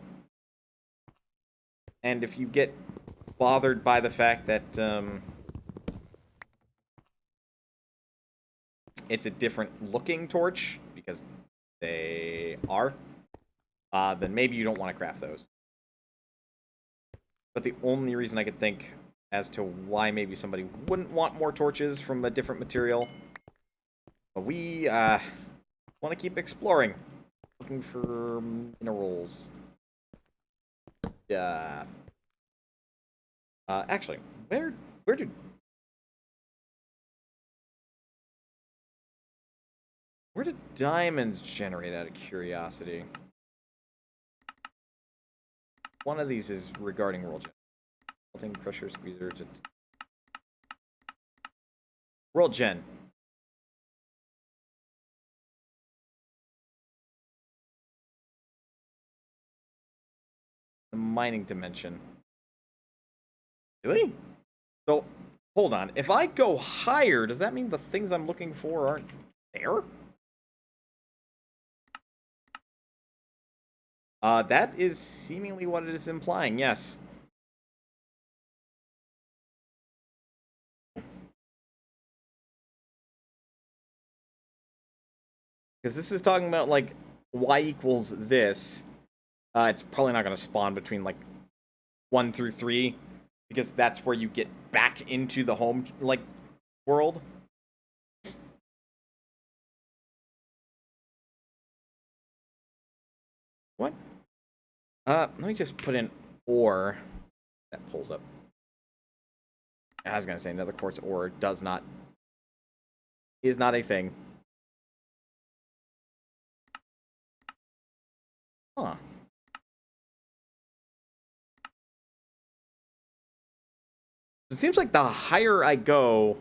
And if you get bothered by the fact that it's a different looking torch, because they are, then maybe you don't want to craft those. But the only reason I could think as to why maybe somebody wouldn't want more torches from a different material, but we want to keep exploring, looking for minerals. Actually, where did diamonds generate out of curiosity? one of these is regarding World Gen. Melting Crusher Squeezer. World Gen. The mining dimension. Really? So, hold on. If I go higher, does that mean the things I'm looking for aren't there? That is seemingly what it is implying, yes. Because this is talking about, like, y equals this. It's probably not going to spawn between, like, 1 through 3. Because that's where you get back into the home, like, world. What? Let me just put in ore. That pulls up. I was going to say another quartz ore is not a thing. Huh. It seems like the higher I go,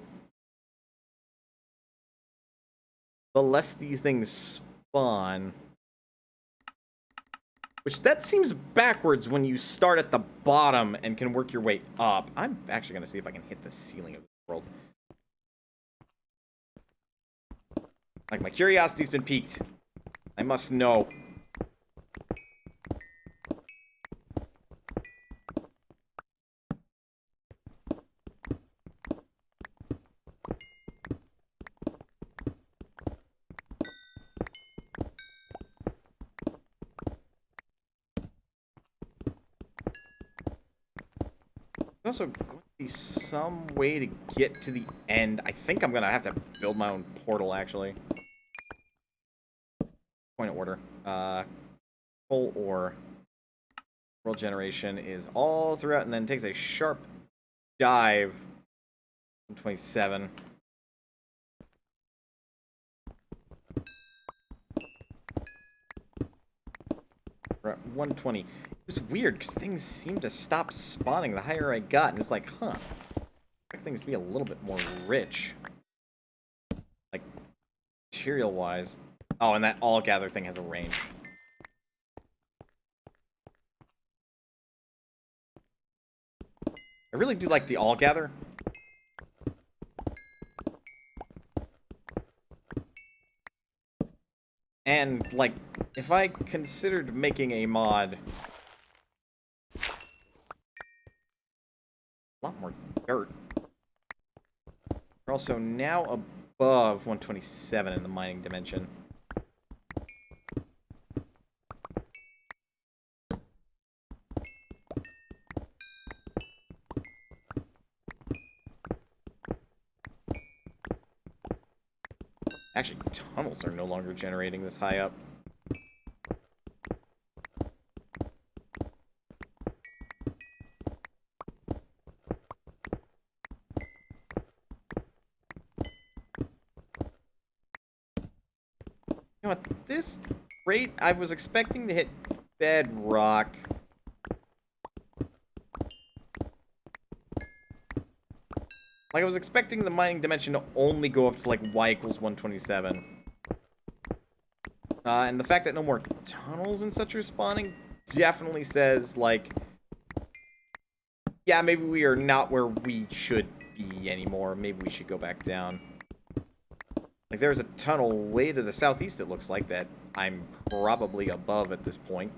the less these things spawn. Which, that seems backwards when you start at the bottom and can work your way up. I'm actually going to see if I can hit the ceiling of this world. Like, my curiosity's been piqued. I must know. There's also going to be some way to get to the end. I think I'm going to have to build my own portal, actually. Point of order. Coal ore. World generation is all throughout and then takes a sharp dive. 27. We're at 120. It was weird because things seemed to stop spawning the higher I got, and it's like, huh. I expect things to be a little bit more rich. Like, material-wise. Oh, and that all gather thing has a range. I really do like the all gather. And, like, if I considered making a mod... A lot more dirt. We're also now above 127 in the mining dimension. Actually, tunnels are no longer generating this high up. You know, at this rate, I was expecting to hit bedrock. Like, I was expecting the mining dimension to only go up to, like, y equals 127. And the fact that no more tunnels and such are spawning definitely says, like, yeah, maybe we are not where we should be anymore. Maybe we should go back down. Like, there's a tunnel way to the southeast, it looks like, that I'm probably above at this point.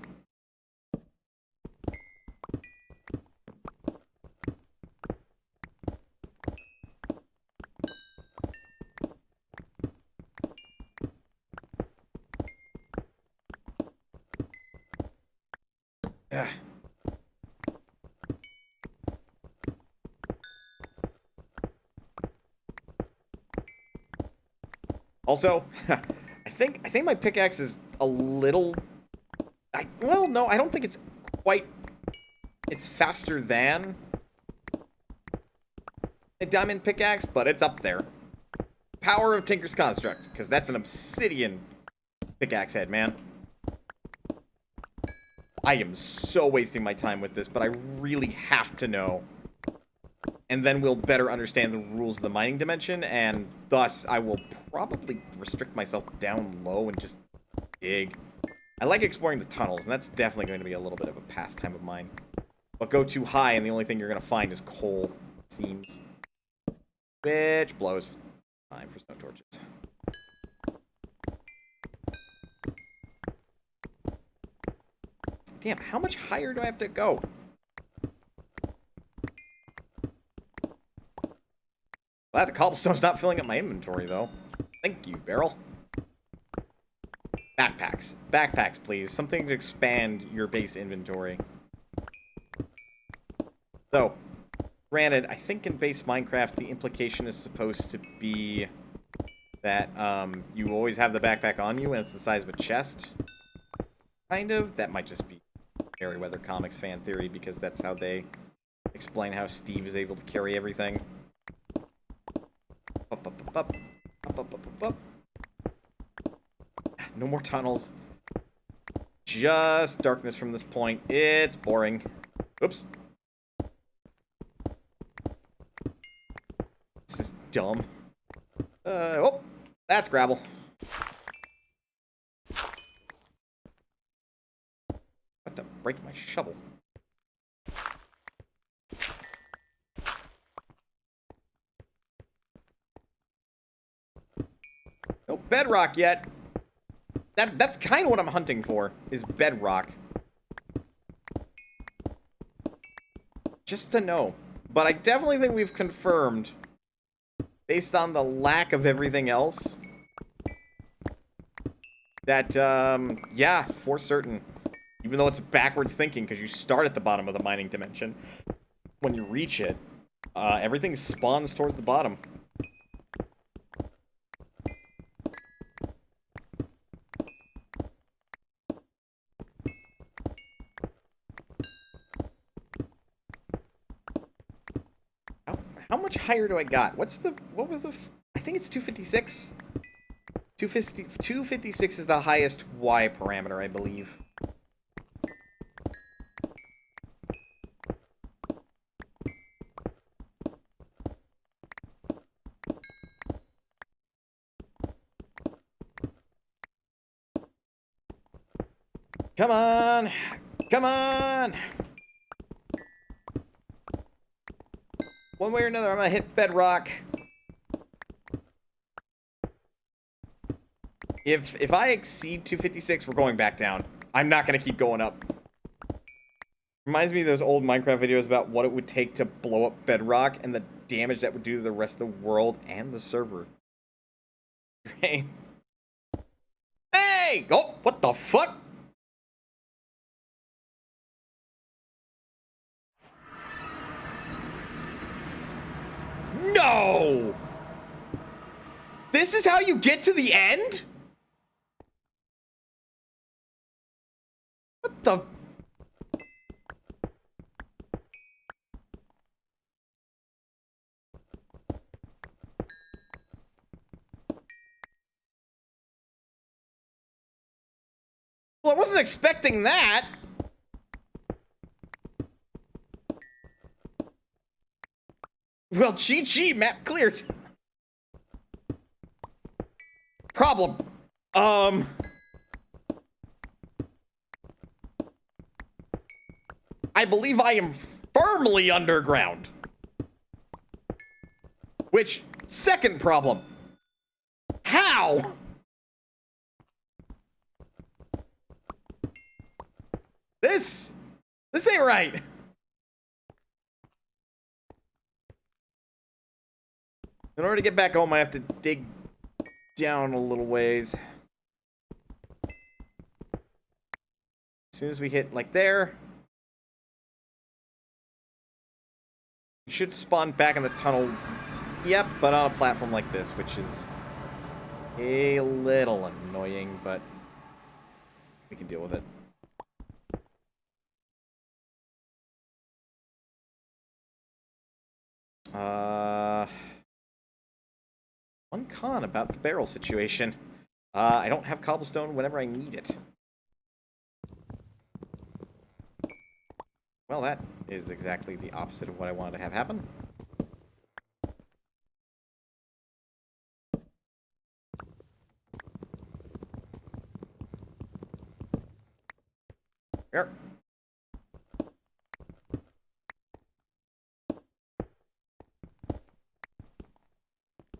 Ugh. Also, I think my pickaxe is a little... well, no, I don't think it's quite... It's faster than a diamond pickaxe, but it's up there. Power of Tinker's Construct, because that's an obsidian pickaxe head, man. I am so wasting my time with this, but I really have to know. And then we'll better understand the rules of the mining dimension, and thus I will probably restrict myself down low and just dig. I like exploring the tunnels, and that's definitely going to be a little bit of a pastime of mine. But go too high, and the only thing you're going to find is coal, it seems. Which blows. Time for stone torches. Damn, how much higher do I have to go? Glad the cobblestone's not filling up my inventory, though. Thank you, barrel. Backpacks. Backpacks, please. Something to expand your base inventory. So, granted, I think in base Minecraft, the implication is supposed to be that you always have the backpack on you, and it's the size of a chest. Kind of. That might just be Merryweather Comics fan theory, because that's how they explain how Steve is able to carry everything. Up, up, up, up. Up, up, up, up, up. No more tunnels. Just darkness from this point. It's boring. Oops. This is dumb. Oh, that's gravel. What to break my shovel? No bedrock yet. That's kind of what I'm hunting for, is bedrock. Just to know. But I definitely think we've confirmed, based on the lack of everything else, that, yeah, for certain. Even though it's backwards thinking, because you start at the bottom of the mining dimension. When you reach it, everything spawns towards the bottom. How much higher do I got? What was the, I think it's 256? 256 is the highest Y parameter, I believe. Come on! Come on! One way or another, I'm gonna hit bedrock. If I exceed 256, we're going back down. I'm not gonna keep going up. Reminds me of those old Minecraft videos about what it would take to blow up bedrock and the damage that would do to the rest of the world and the server. Hey! Oh, what the fuck? No! This is how you get to the end? What the? Well, I wasn't expecting that. Well, GG, map cleared. Problem. I believe I am firmly underground. Which, second problem. How? This ain't right. In order to get back home, I have to dig down a little ways. As soon as we hit, like, there, we should spawn back in the tunnel. Yep, but on a platform like this, which is a little annoying, but we can deal with it. One con about the barrel situation. I don't have cobblestone whenever I need it. Well, that is exactly the opposite of what I wanted to have happen. Here.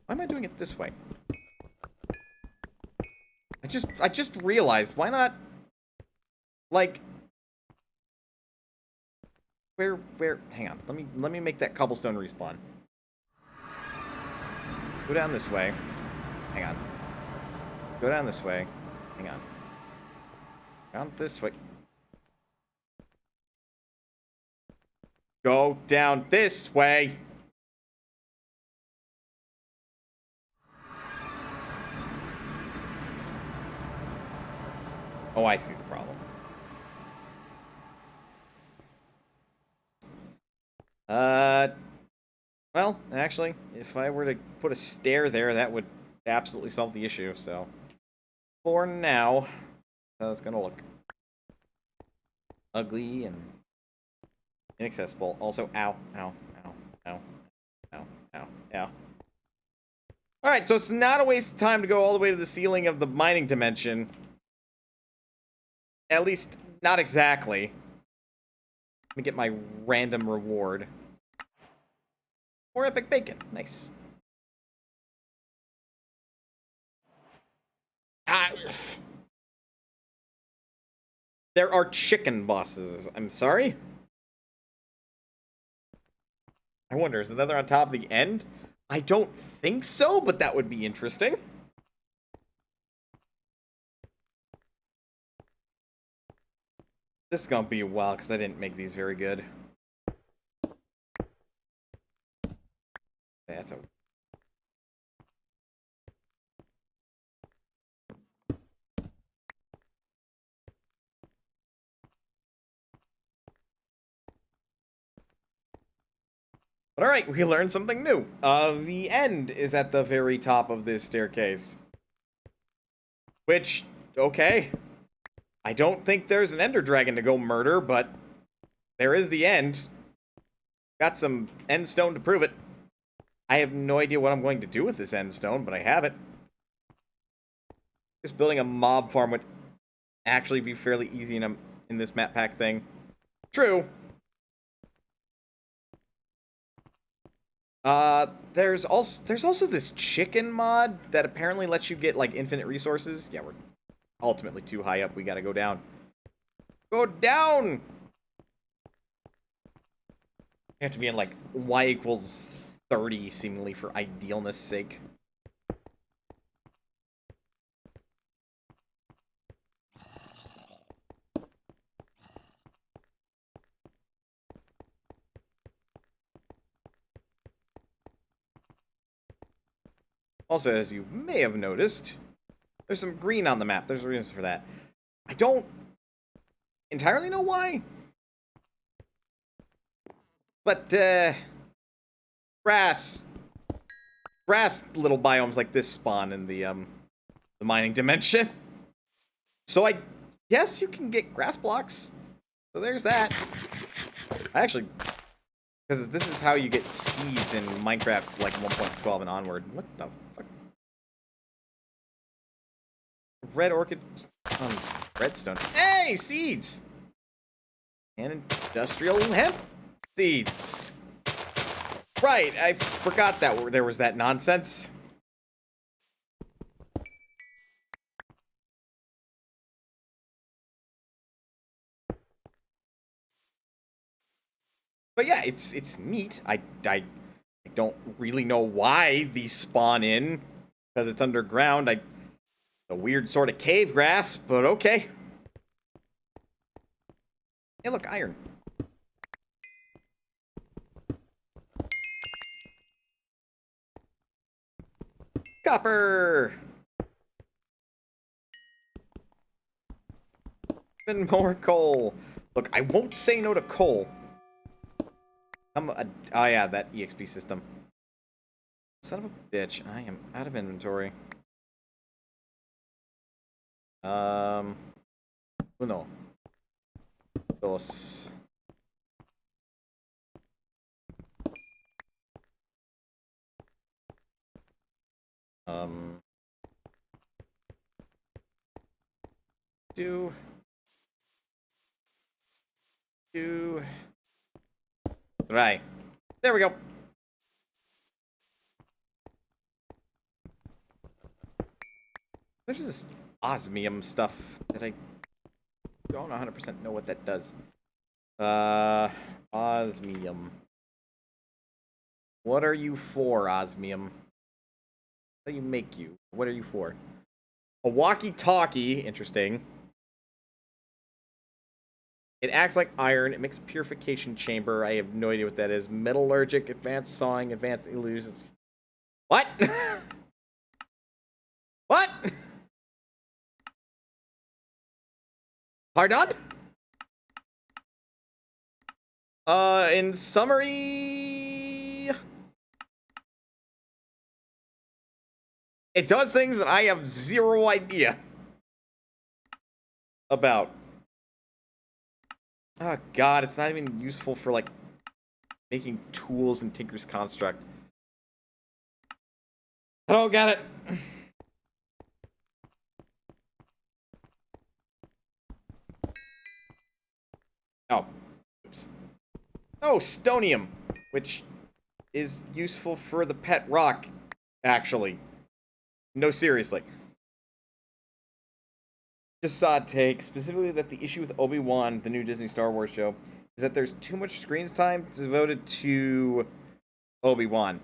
Why am I doing it this way? I just realized, why not, like, hang on, let me make that cobblestone respawn. Go down this way. Hang on. Go down this way. Hang on. Down this way. Go down this way. Oh, I see the problem. Well, actually, if I were to put a stair there, that would absolutely solve the issue, so. For now, that's gonna look ugly and inaccessible. Also, ow, ow, ow, ow, ow, ow, ow. Alright, so it's not a waste of time to go all the way to the ceiling of the mining dimension. At least, not exactly. Let me get my random reward. More epic bacon. Nice. Ah, there are chicken bosses. I'm sorry? I wonder, is the nether on top of the end? I don't think so, but that would be interesting. This is gonna be a while, because I didn't make these very good. That's a... But alright, we learned something new. The end is at the very top of this staircase. Which, okay. I don't think there's an ender dragon to go murder, but there is the end. Got some end stone to prove it. I have no idea what I'm going to do with this end stone, but I have it. Just building a mob farm would actually be fairly easy in this map pack thing. True. There's also this chicken mod that apparently lets you get, like, infinite resources. Yeah, we're ultimately too high up. We gotta go down. Go down! You have to be in, like, y equals 30, seemingly, for idealness sake. Also, as you may have noticed, there's some green on the map. There's a reason for that. I don't entirely know why. But, grass little biomes like this spawn in the mining dimension. So I guess you can get grass blocks. So there's that. I actually, because this is how you get seeds in Minecraft, like 1.12 and onward. What the fuck? Red orchid on redstone. Hey, seeds! And industrial hemp seeds. Right, I forgot that there was that nonsense. But yeah, it's neat. I don't really know why these spawn in, because it's underground. A weird sort of cave grass, but okay. Hey, look, iron. Copper! Even more coal. Look, I won't say no to coal. Oh yeah, that EXP system. Son of a bitch, I am out of inventory. Uno. Dos. Um. Do. Right. There we go. There's this osmium stuff that I don't 100% know what that does. Osmium. What are you for, osmium? What do you make you? What are you for? A walkie-talkie. Interesting. It acts like iron. It makes a purification chamber. I have no idea what that is. Metallurgic, advanced sawing, advanced illusions. What? What? Pardon? In summary, it does things that I have zero idea about. Oh god, it's not even useful for, like, making tools in Tinker's Construct. I don't get it. Oh. Oops. Oh, stonium, which is useful for the pet rock, actually. No, seriously. Just saw a take, specifically that the issue with Obi-Wan, the new Disney Star Wars show, is that there's too much screen time devoted to Obi-Wan.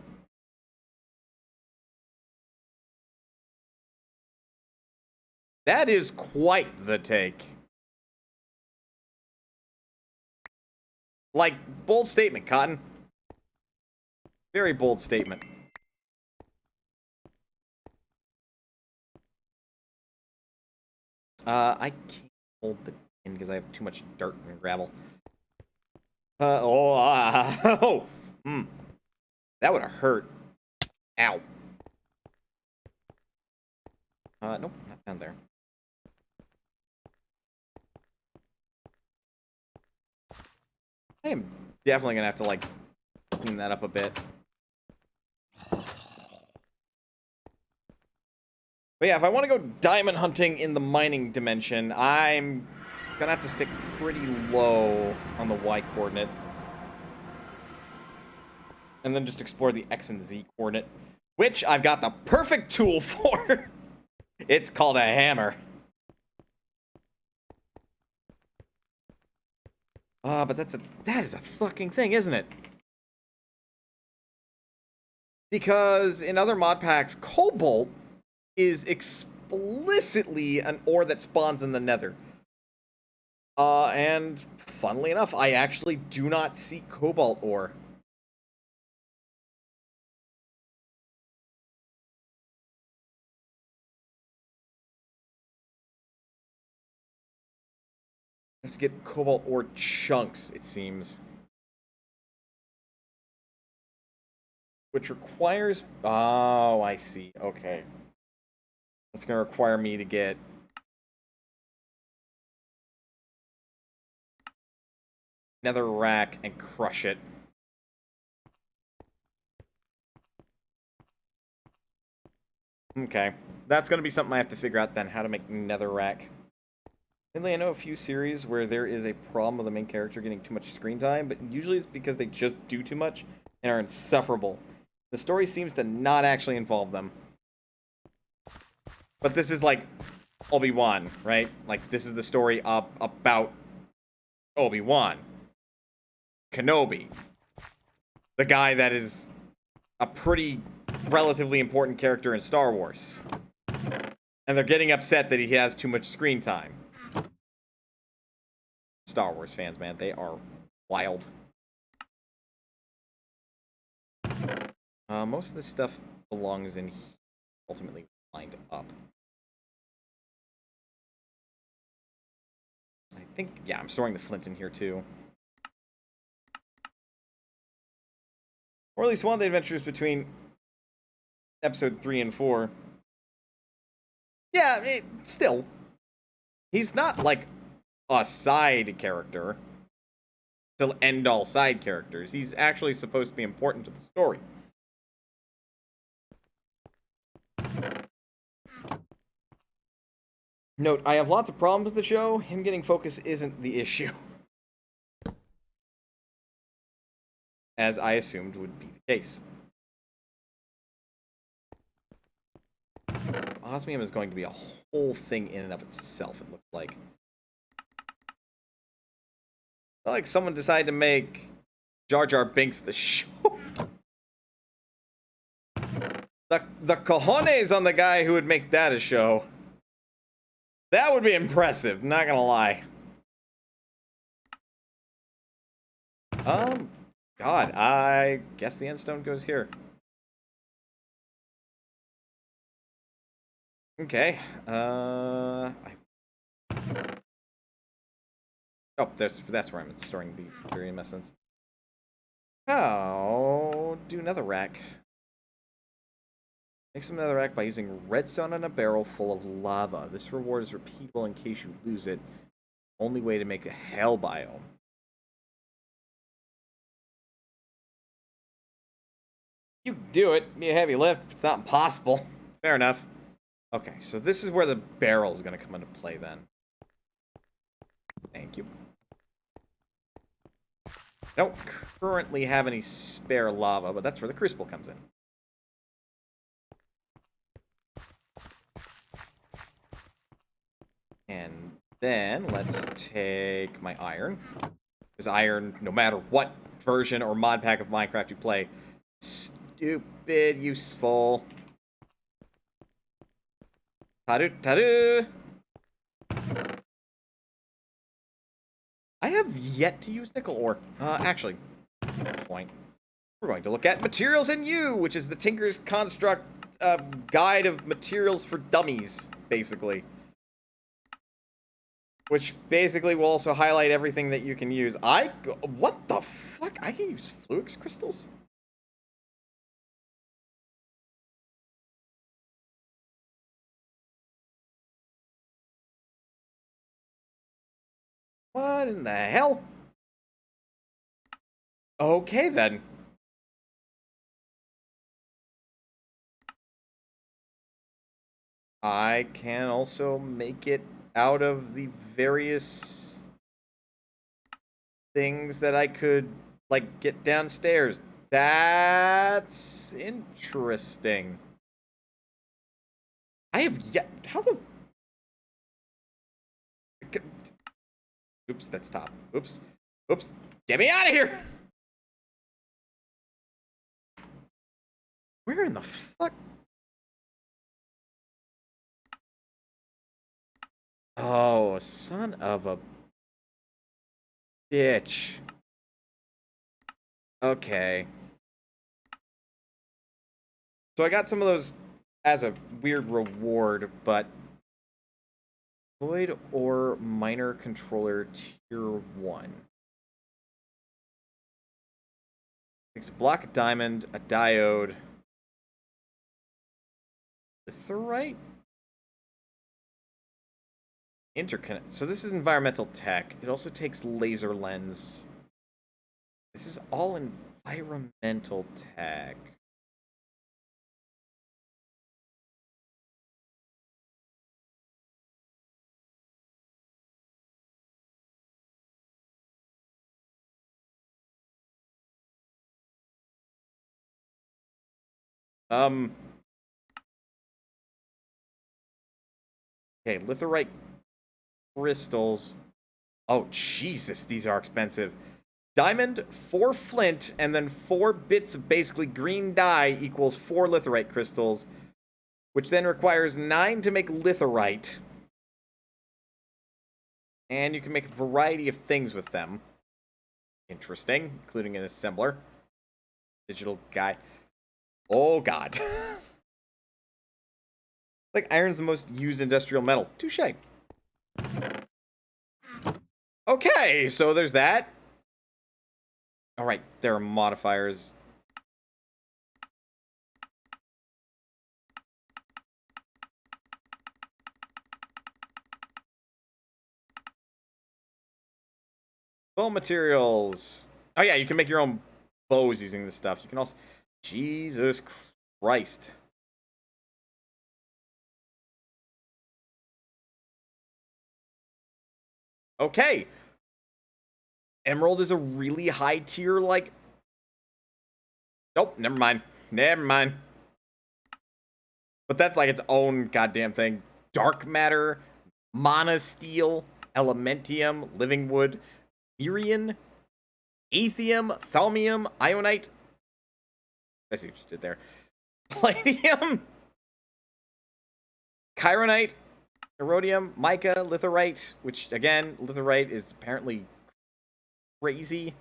That is quite the take. Like, bold statement, Cotton. Very bold statement. I can't hold the in because I have too much dirt and gravel. Oh, that would have hurt. Ow. Nope, not down there. I am definitely gonna have to, like, clean that up a bit. But yeah, if I want to go diamond hunting in the mining dimension, I'm gonna have to stick pretty low on the Y coordinate. And then just explore the X and Z coordinate, which I've got the perfect tool for. It's called a hammer. But that is a fucking thing, isn't it? Because in other mod packs, cobalt is explicitly an ore that spawns in the nether. And funnily enough, I actually do not see cobalt ore. I have to get cobalt ore chunks, it seems. Which requires... Oh, I see. Okay. That's going to require me to get... netherrack and crush it. Okay. That's going to be something I have to figure out then, how to make netherrack. Mainly, I know a few series where there is a problem with the main character getting too much screen time, but usually it's because they just do too much and are insufferable. The story seems to not actually involve them. But this is like Obi-Wan, right? Like, this is the story about Obi-Wan. Kenobi. The guy that is a pretty relatively important character in Star Wars. And they're getting upset that he has too much screen time. Star Wars fans, man, they are wild. Most of this stuff belongs in here, ultimately lined up. I think, yeah, I'm storing the flint in here too. Or at least one of the adventures between episode 3 and 4. Yeah, still. He's not like a side character. To end all side characters. He's actually supposed to be important to the story. Note, I have lots of problems with the show. Him getting focus isn't the issue. As I assumed would be the case. Osmium is going to be a whole thing in and of itself, it looks like. Like someone decided to make Jar Jar Binks the show. The cojones on the guy who would make that a show. That would be impressive, not gonna lie. God, I guess the endstone goes here. Okay, oh, that's where I'm storing the Uranium essence. How do netherrack? Make some netherrack by using redstone in a barrel full of lava. This reward is repeatable in case you lose it. Only way to make a hell biome. You do it. Be a heavy lift. It's not impossible. Fair enough. Okay, so this is where the barrel is going to come into play then. Thank you. I don't currently have any spare lava, but that's where the crucible comes in. And then let's take my iron. Because iron, no matter what version or mod pack of Minecraft you play, stupid useful. Taru. I have yet to use nickel ore. Actually, point. We're going to look at Materials in You, which is the Tinker's Construct guide of materials for dummies, basically. Which basically will also highlight everything that you can use. What the fuck? I can use Fluix crystals? What in the hell? Okay, then. I can also make it out of the various things that I could, like, get downstairs. That's interesting. I have yet... How the... Oops, that's top. Oops. Get me out of here! Where in the fuck? Oh, son of a bitch. Okay. So I got some of those as a weird reward, but... Void or Miner Controller Tier 1. Takes a block of diamond, a diode... Litherite? Interconnect. So this is environmental tech. It also takes laser lens. This is all environmental tech. Okay, litherite crystals. Oh, Jesus, these are expensive. Diamond, 4 flint, and then 4 bits of basically green dye equals 4 litherite crystals, which then requires 9 to make litherite. And you can make a variety of things with them. Interesting, including an assembler. Digital guy. Oh, God. Like, iron's the most used industrial metal. Touche. Okay, so there's that. Alright, there are modifiers. Bow materials. Oh yeah, you can make your own bows using this stuff. You can also... Jesus Christ. Okay. Emerald is a really high tier, like... Nope, never mind. Never mind. But that's like its own goddamn thing. Dark matter, mana steel, elementium, living wood, Irian, Aethium, Thaumium, Ionite. I see what you did there. Palladium, Chironite, Uranium, Mica, Litherite, which, again, Litherite is apparently crazy.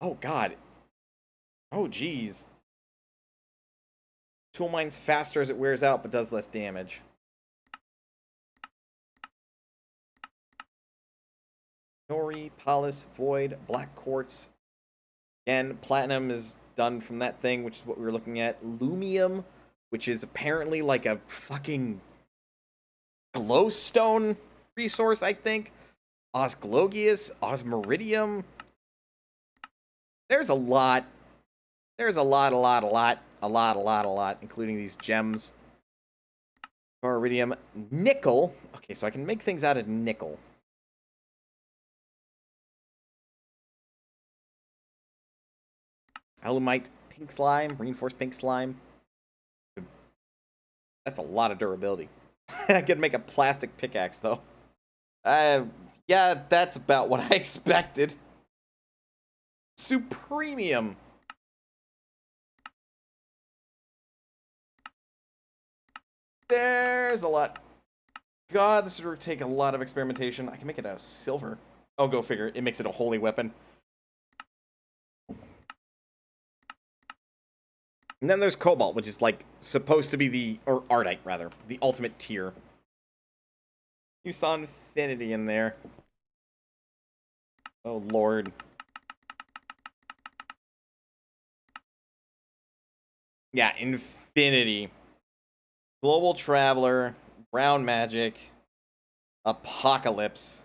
Oh, God. Oh, geez. Tool mines faster as it wears out, but does less damage. Nori, Pallas, Void, Black Quartz. Again, Platinum is done from that thing, which is what we were looking at. Lumium, which is apparently like a fucking glowstone resource, I think. Oscologius, Osmiridium. There's a lot. There's a lot, including these gems. Iridium, nickel. Okay, so I can make things out of nickel. Alumite, pink slime, reinforced pink slime. That's a lot of durability. I could make a plastic pickaxe, though. Yeah, that's about what I expected. Supremium. There's a lot. God, this would take a lot of experimentation. I can make it out of silver. Oh, go figure. It makes it a holy weapon. And then there's cobalt, which is like supposed to be the, or ardite rather, the ultimate tier. You saw infinity in there. Oh, Lord. Yeah, infinity. Global Traveler, Brown Magic, Apocalypse.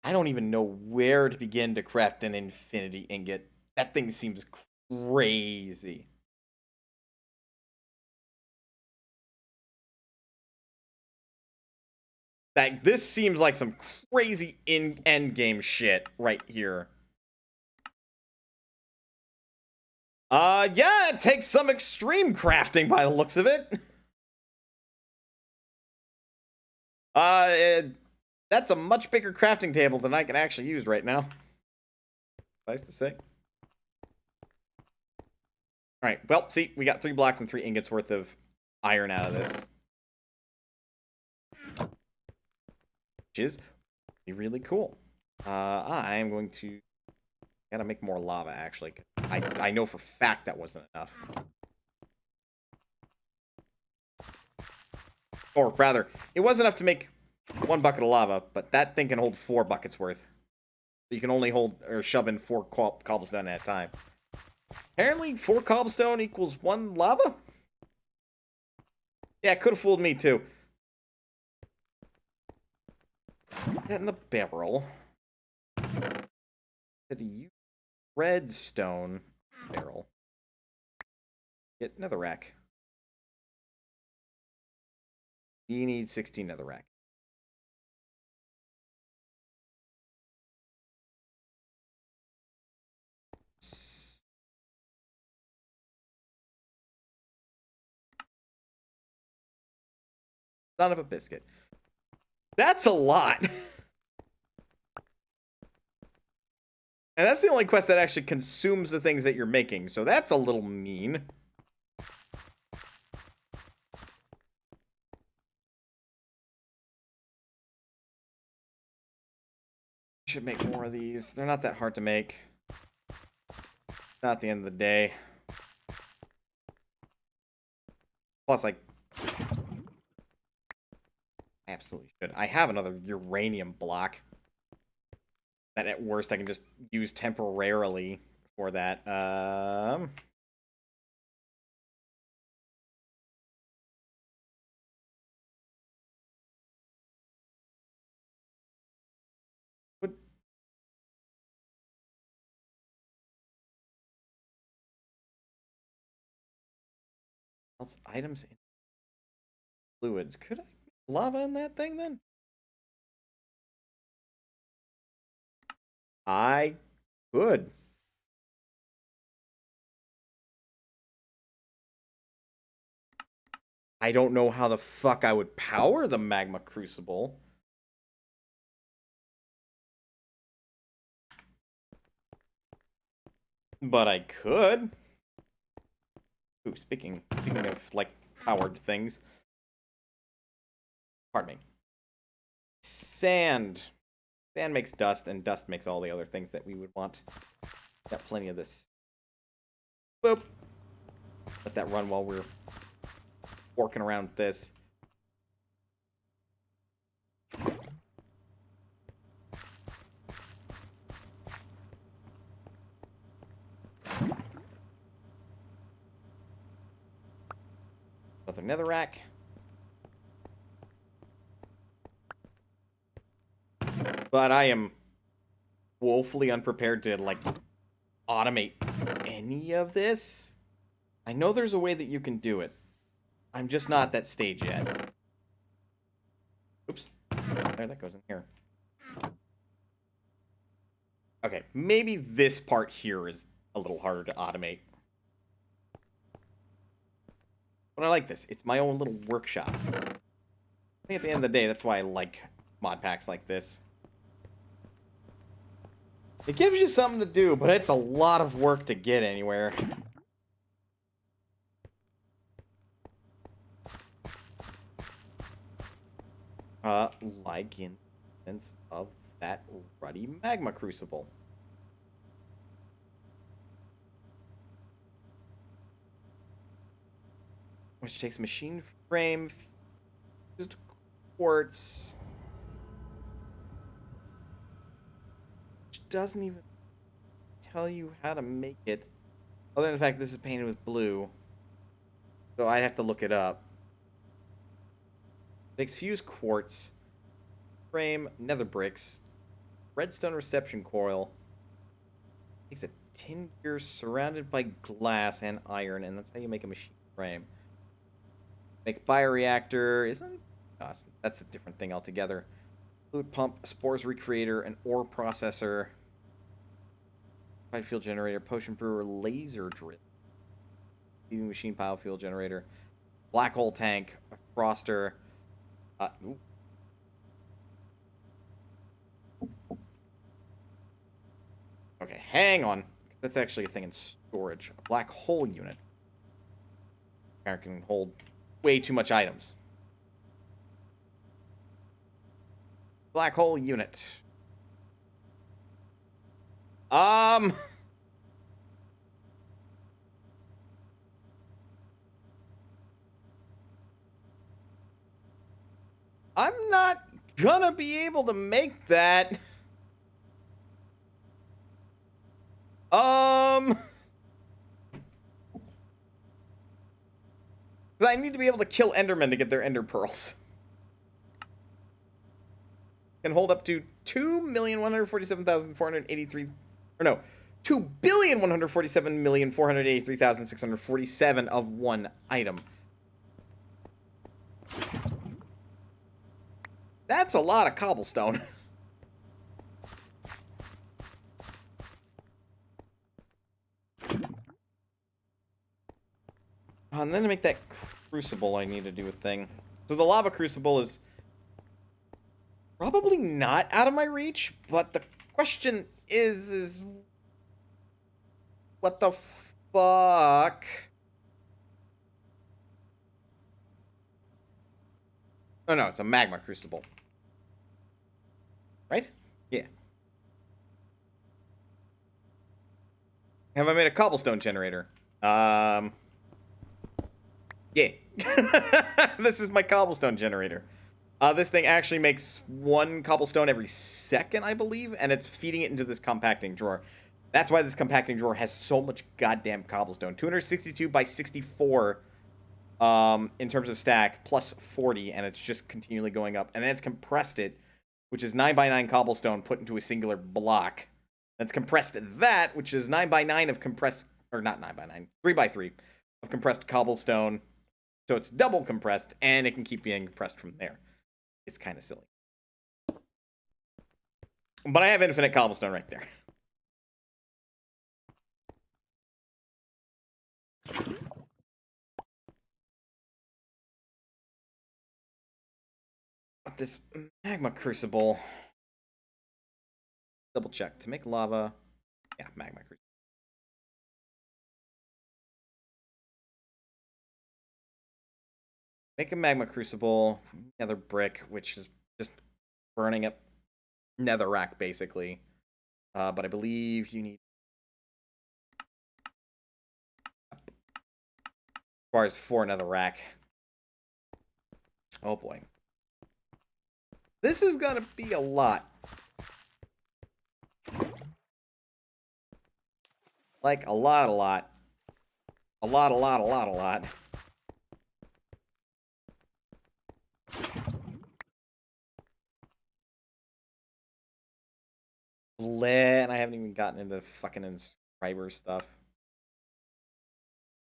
I don't even know where to begin to craft an infinity ingot. That thing seems crazy. Like, this seems like some crazy end game shit right here. Yeah, it takes some extreme crafting by the looks of it. That's a much bigger crafting table than I can actually use right now. Nice to say. Alright, well, see, we got 3 blocks and 3 ingots worth of iron out of this. Which is really cool. I am going to... Gotta make more lava, actually. I know for fact that wasn't enough. Or rather, it was enough to make 1 bucket of lava, but that thing can hold 4 buckets worth. You can only hold or shove in 4 cobblestone at a time. Apparently, 4 cobblestone equals 1 lava? Yeah, it could have fooled me too. Get in the barrel. Use redstone barrel. Get netherrack. You need 16 netherrack. Son of a biscuit. That's a lot. And that's the only quest that actually consumes the things that you're making, so that's a little mean. Should make more of these. They're not that hard to make. Not at the end of the day. Plus, like... I absolutely should. I have another uranium block. That at worst I can just use temporarily for that. What? Else items in fluids. Could I make lava in that thing then? I could. I don't know how the fuck I would power the Magma Crucible. But I could. Ooh, speaking of, like, powered things. Pardon me. Sand. Sand makes dust, and dust makes all the other things that we would want. Got plenty of this. Boop. Let that run while we're working around with this. Another netherrack. But I am woefully unprepared to, like, automate any of this. I know there's a way that you can do it. I'm just not at that stage yet. Oops. There, that goes in here. Okay, maybe this part here is a little harder to automate. But I like this. It's my own little workshop. I think at the end of the day, that's why I like mod packs like this. It gives you something to do, but it's a lot of work to get anywhere. Like in the instance of that ruddy Magma Crucible. Which takes machine frame, fused quartz, which doesn't even tell you how to make it. Other than the fact this is painted with blue. So I'd have to look it up. Takes fused quartz, frame, nether bricks, redstone reception coil. Takes a tin gear surrounded by glass and iron, and that's how you make a machine frame. Make bioreactor isn't. Oh, that's a different thing altogether. Fluid pump, spores recreator, an ore processor, fuel generator, potion brewer, laser drill, heating machine, biofuel generator, black hole tank, a froster. Okay, hang on. That's actually a thing in storage. A black hole unit. Can hold way too much items. Black hole unit. I'm not gonna be able to make that. I need to be able to kill Endermen to get their Ender Pearls. Can hold up to 2,147,483, or no, 2,147,483,647 of one item. That's a lot of cobblestone. And then to make that crucible, I need to do a thing. So the lava crucible is probably not out of my reach, but the question is what the fuck? Oh no, it's a magma crucible. Right? Yeah. Have I made a cobblestone generator? Yeah. This is my cobblestone generator. This thing actually makes one cobblestone every second, I believe, and it's feeding it into this compacting drawer. That's why this compacting drawer has so much goddamn cobblestone. 262 by 64 in terms of stack, plus 40, and it's just continually going up. And then it's compressed it, which is 9 by 9 cobblestone put into a singular block. That's compressed that, which is 9 by 9 of compressed, or not 9 by 9, 3 by 3 of compressed cobblestone. So it's double compressed, and it can keep being compressed from there. It's kind of silly. But I have infinite cobblestone right there. But this Magma Crucible. Double check. To make lava. Yeah, Magma Crucible. Make a Magma Crucible. Nether brick, which is just burning up netherrack, basically. But I believe you need... Requires 4 netherrack. Oh boy. This is gonna be a lot. Like, a lot. A lot. And I haven't even gotten into fucking inscriber stuff.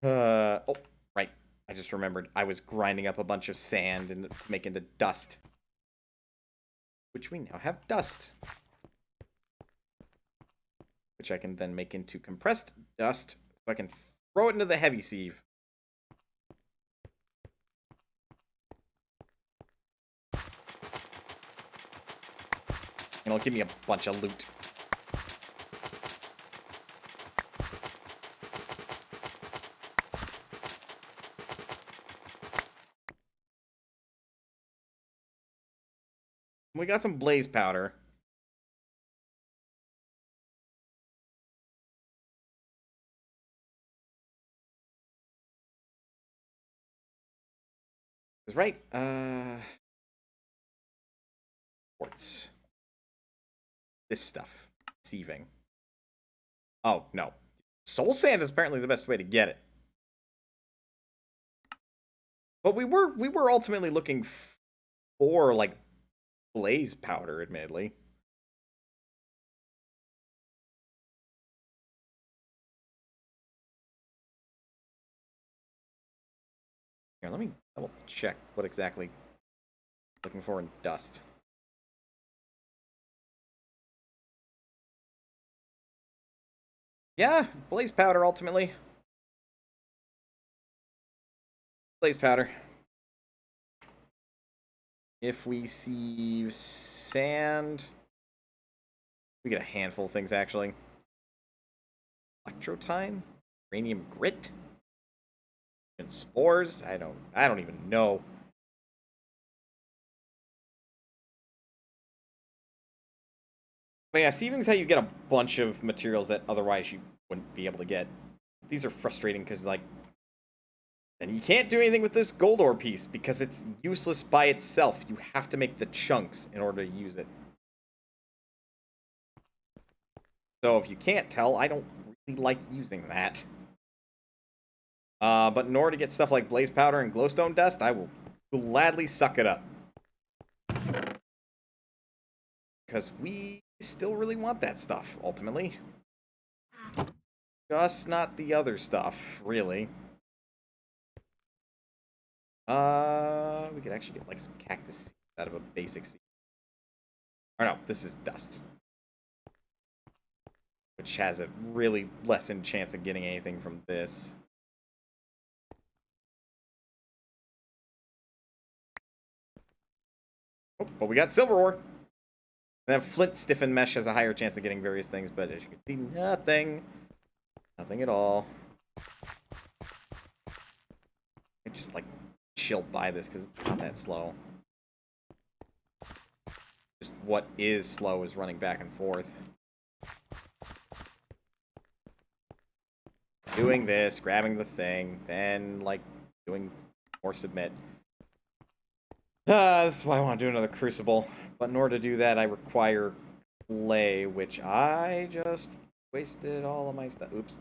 Oh, right. I just remembered. I was grinding up a bunch of sand and to make into dust. Which we now have dust. Which I can then make into compressed dust. So I can throw it into the heavy sieve. And it'll give me a bunch of loot. We got some blaze powder. That's right. Quartz. This stuff. Sieving. Oh, no. Soul sand is apparently the best way to get it. But we were ultimately looking for, like, blaze powder, admittedly. Here, let me double check what exactly I'm looking for in dust. Yeah, blaze powder, ultimately. Blaze powder. If we see sand... We get a handful of things, actually. Electrotine? Uranium grit? And spores? I don't even know. But yeah, sieving's how you get a bunch of materials that otherwise you wouldn't be able to get. These are frustrating because, like, then you can't do anything with this gold ore piece because it's useless by itself. You have to make the chunks in order to use it. So if you can't tell, I don't really like using that. But in order to get stuff like blaze powder and glowstone dust, I will gladly suck it up. Because we still really want that stuff, ultimately. Just not the other stuff, really. We could actually get, like, some cactus seeds out of a basic seed. Or no, this is dust. Which has a really lessened chance of getting anything from this. Oh, but we got silver ore. And then flint stiffened mesh has a higher chance of getting various things, but as you can see, nothing. Nothing at all. I just, like, chill by this because it's not that slow. Just what is slow is running back and forth. Doing this, grabbing the thing, then, like, doing more submit. This is why I want to do another crucible. But in order to do that, I require clay, which I just wasted all of my stuff. Oops.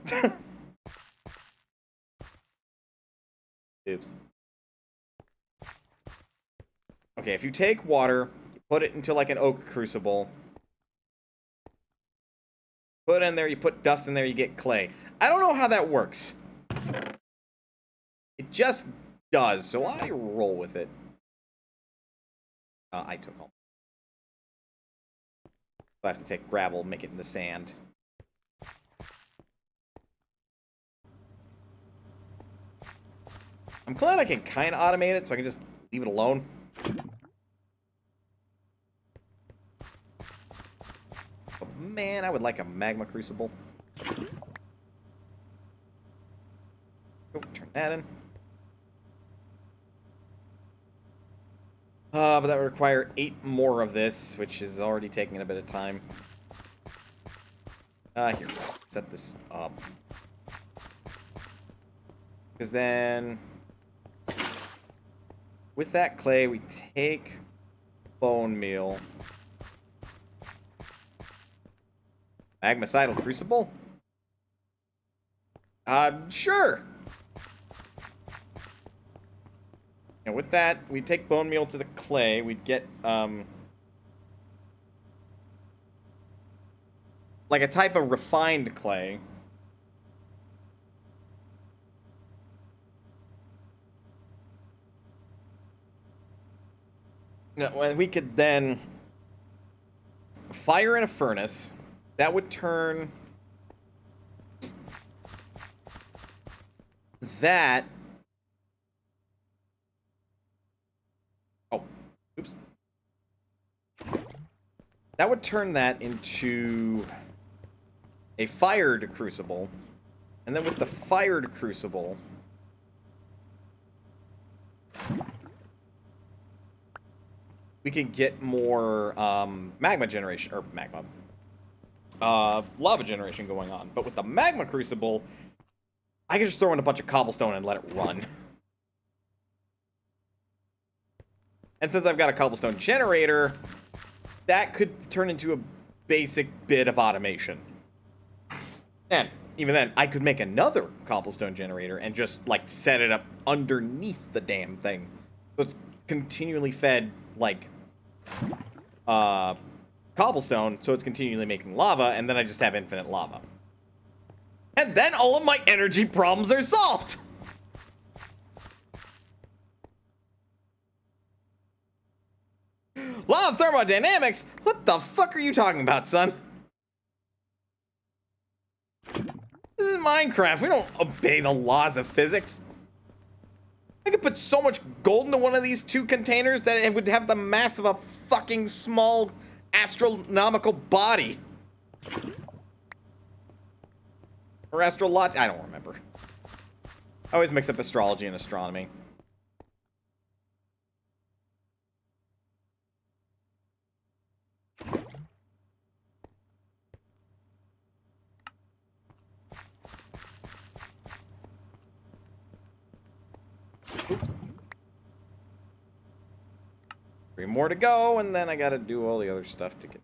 Oops. Okay, if you take water, you put it into, like, an oak crucible. Put it in there, you put dust in there, you get clay. I don't know how that works. It just does, so I roll with it. I took home. So I have to take gravel, make it into sand. I'm glad I can kind of automate it, so I can just leave it alone. But man, I would like a Magma Crucible. Oh, turn that in. But that would require 8 more of this, which is already taking a bit of time. Here, set this up. Because then, with that clay, we take bone meal. Magmacidal Crucible? Sure! And with that, we take bone meal to the clay. We'd get, like a type of refined clay. Now, we could then fire in a furnace. That would turn that... Oh, oops. That would turn that into a fired crucible. And then with the fired crucible, we can get more magma generation, or magma, lava generation going on. But with the Magma Crucible, I can just throw in a bunch of cobblestone and let it run. And since I've got a Cobblestone Generator, that could turn into a basic bit of automation. And even then, I could make another Cobblestone Generator and just, like, set it up underneath the damn thing. So it's continually fed, like, cobblestone, so it's continually making lava, and then I just have infinite lava. And then all of my energy problems are solved! Law of thermodynamics? What the fuck are you talking about, son? This is Minecraft. We don't obey the laws of physics. I could put so much gold into one of these 2 containers that it would have the mass of a fucking small astronomical body. Or astrolog... I don't remember. I always mix up astrology and astronomy. Oop. 3 more to go, and then I gotta do all the other stuff to get...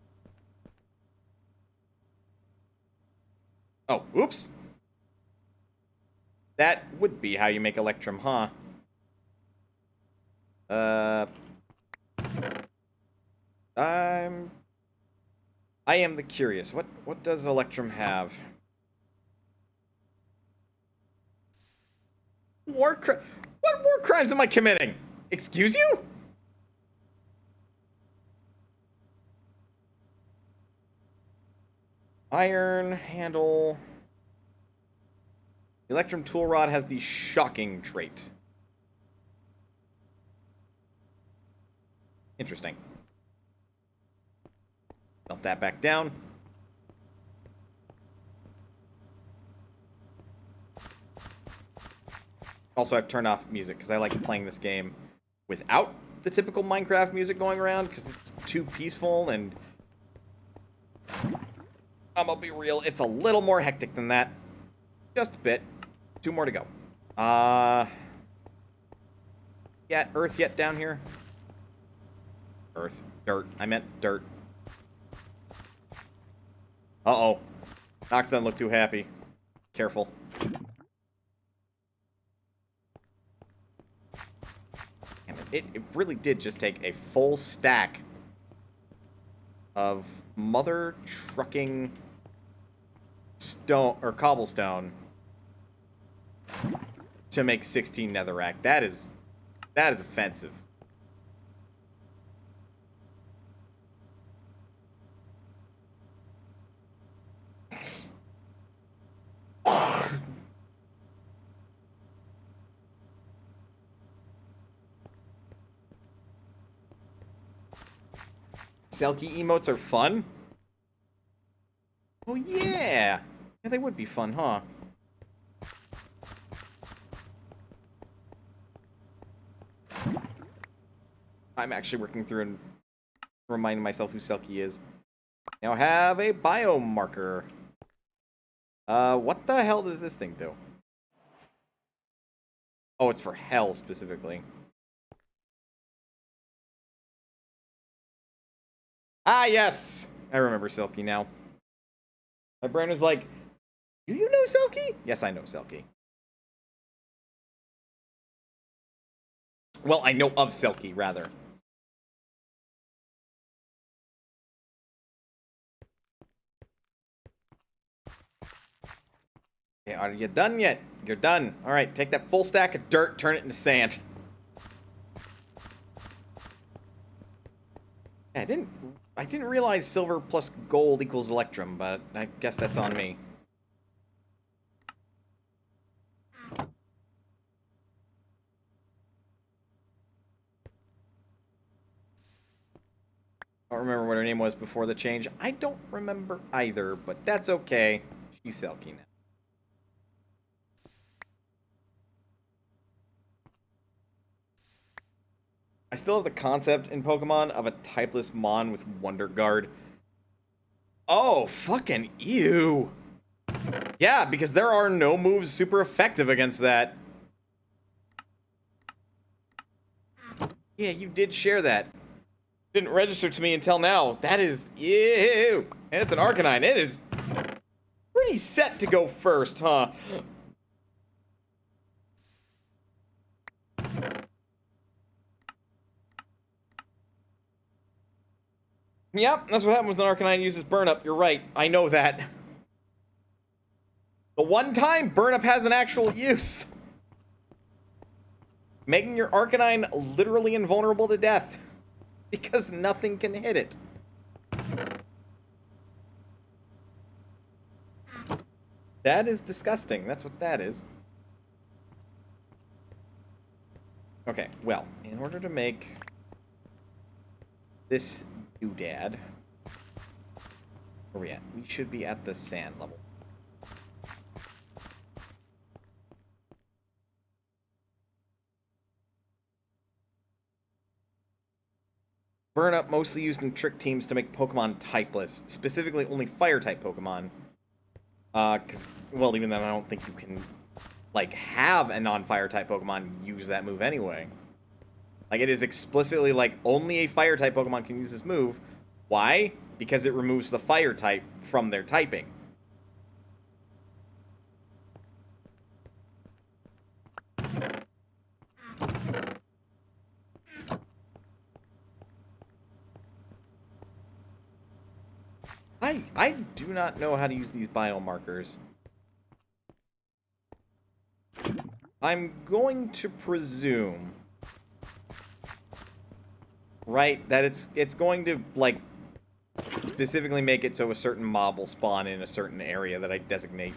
Oh, oops. That would be how you make Electrum, huh? I am the curious. What does Electrum have? What war crimes am I committing? Excuse you? Iron handle. Electrum tool rod has the shocking trait. Interesting. Melt that back down. Also, I've turned off music because I like playing this game without the typical Minecraft music going around because it's too peaceful, and I'm gonna be real, it's a little more hectic than that. Just a bit. 2 more to go. Yeah, earth yet down here? Earth. Dirt. I meant dirt. Uh-oh. Nox doesn't look too happy. Careful. Damn it. It really did just take a full stack of mother trucking stone or cobblestone to make 16 netherrack. That is offensive. Selkie emotes are fun? Oh, yeah. Yeah, they would be fun, huh? I'm actually working through and reminding myself who Selkie is. Now I have a biomarker. What the hell does this thing do? Oh, it's for hell, specifically. Ah, yes! I remember Selkie now. My brain was like, do you know Selkie? Yes, I know Selkie. Well, I know of Selkie, rather. Okay, are you done yet? You're done. Alright, take that full stack of dirt, turn it into sand. Yeah, I didn't realize silver plus gold equals electrum, but I guess that's on me. I don't remember what her name was before the change. I don't remember either, but that's okay. She's Selkie now. I still have the concept in Pokemon of a typeless Mon with Wonder Guard. Oh, fucking ew. Yeah, because there are no moves super effective against that. Yeah, you did share that. Didn't register to me until now. That is ew. And it's an Arcanine. It is pretty set to go first, huh? Yep, that's what happens when Arcanine uses Burn Up. You're right. I know that. The one time Burn Up has an actual use. Making your Arcanine literally invulnerable to death. Because nothing can hit it. That is disgusting. That's what that is. Okay, well, in order to make this doodad, where are we at? We should be at the sand level. Burn Up mostly used in trick teams to make Pokemon typeless, specifically only Fire-type Pokemon. Because, well, even then I don't think you can, like, have a non-Fire-type Pokemon use that move anyway. Like, it is explicitly, like, only a Fire-type Pokemon can use this move. Why? Because it removes the Fire-type from their typing. I do not know how to use these biomarkers. I'm going to presume, right, that it's going to, like, specifically make it so a certain mob will spawn in a certain area that I designate.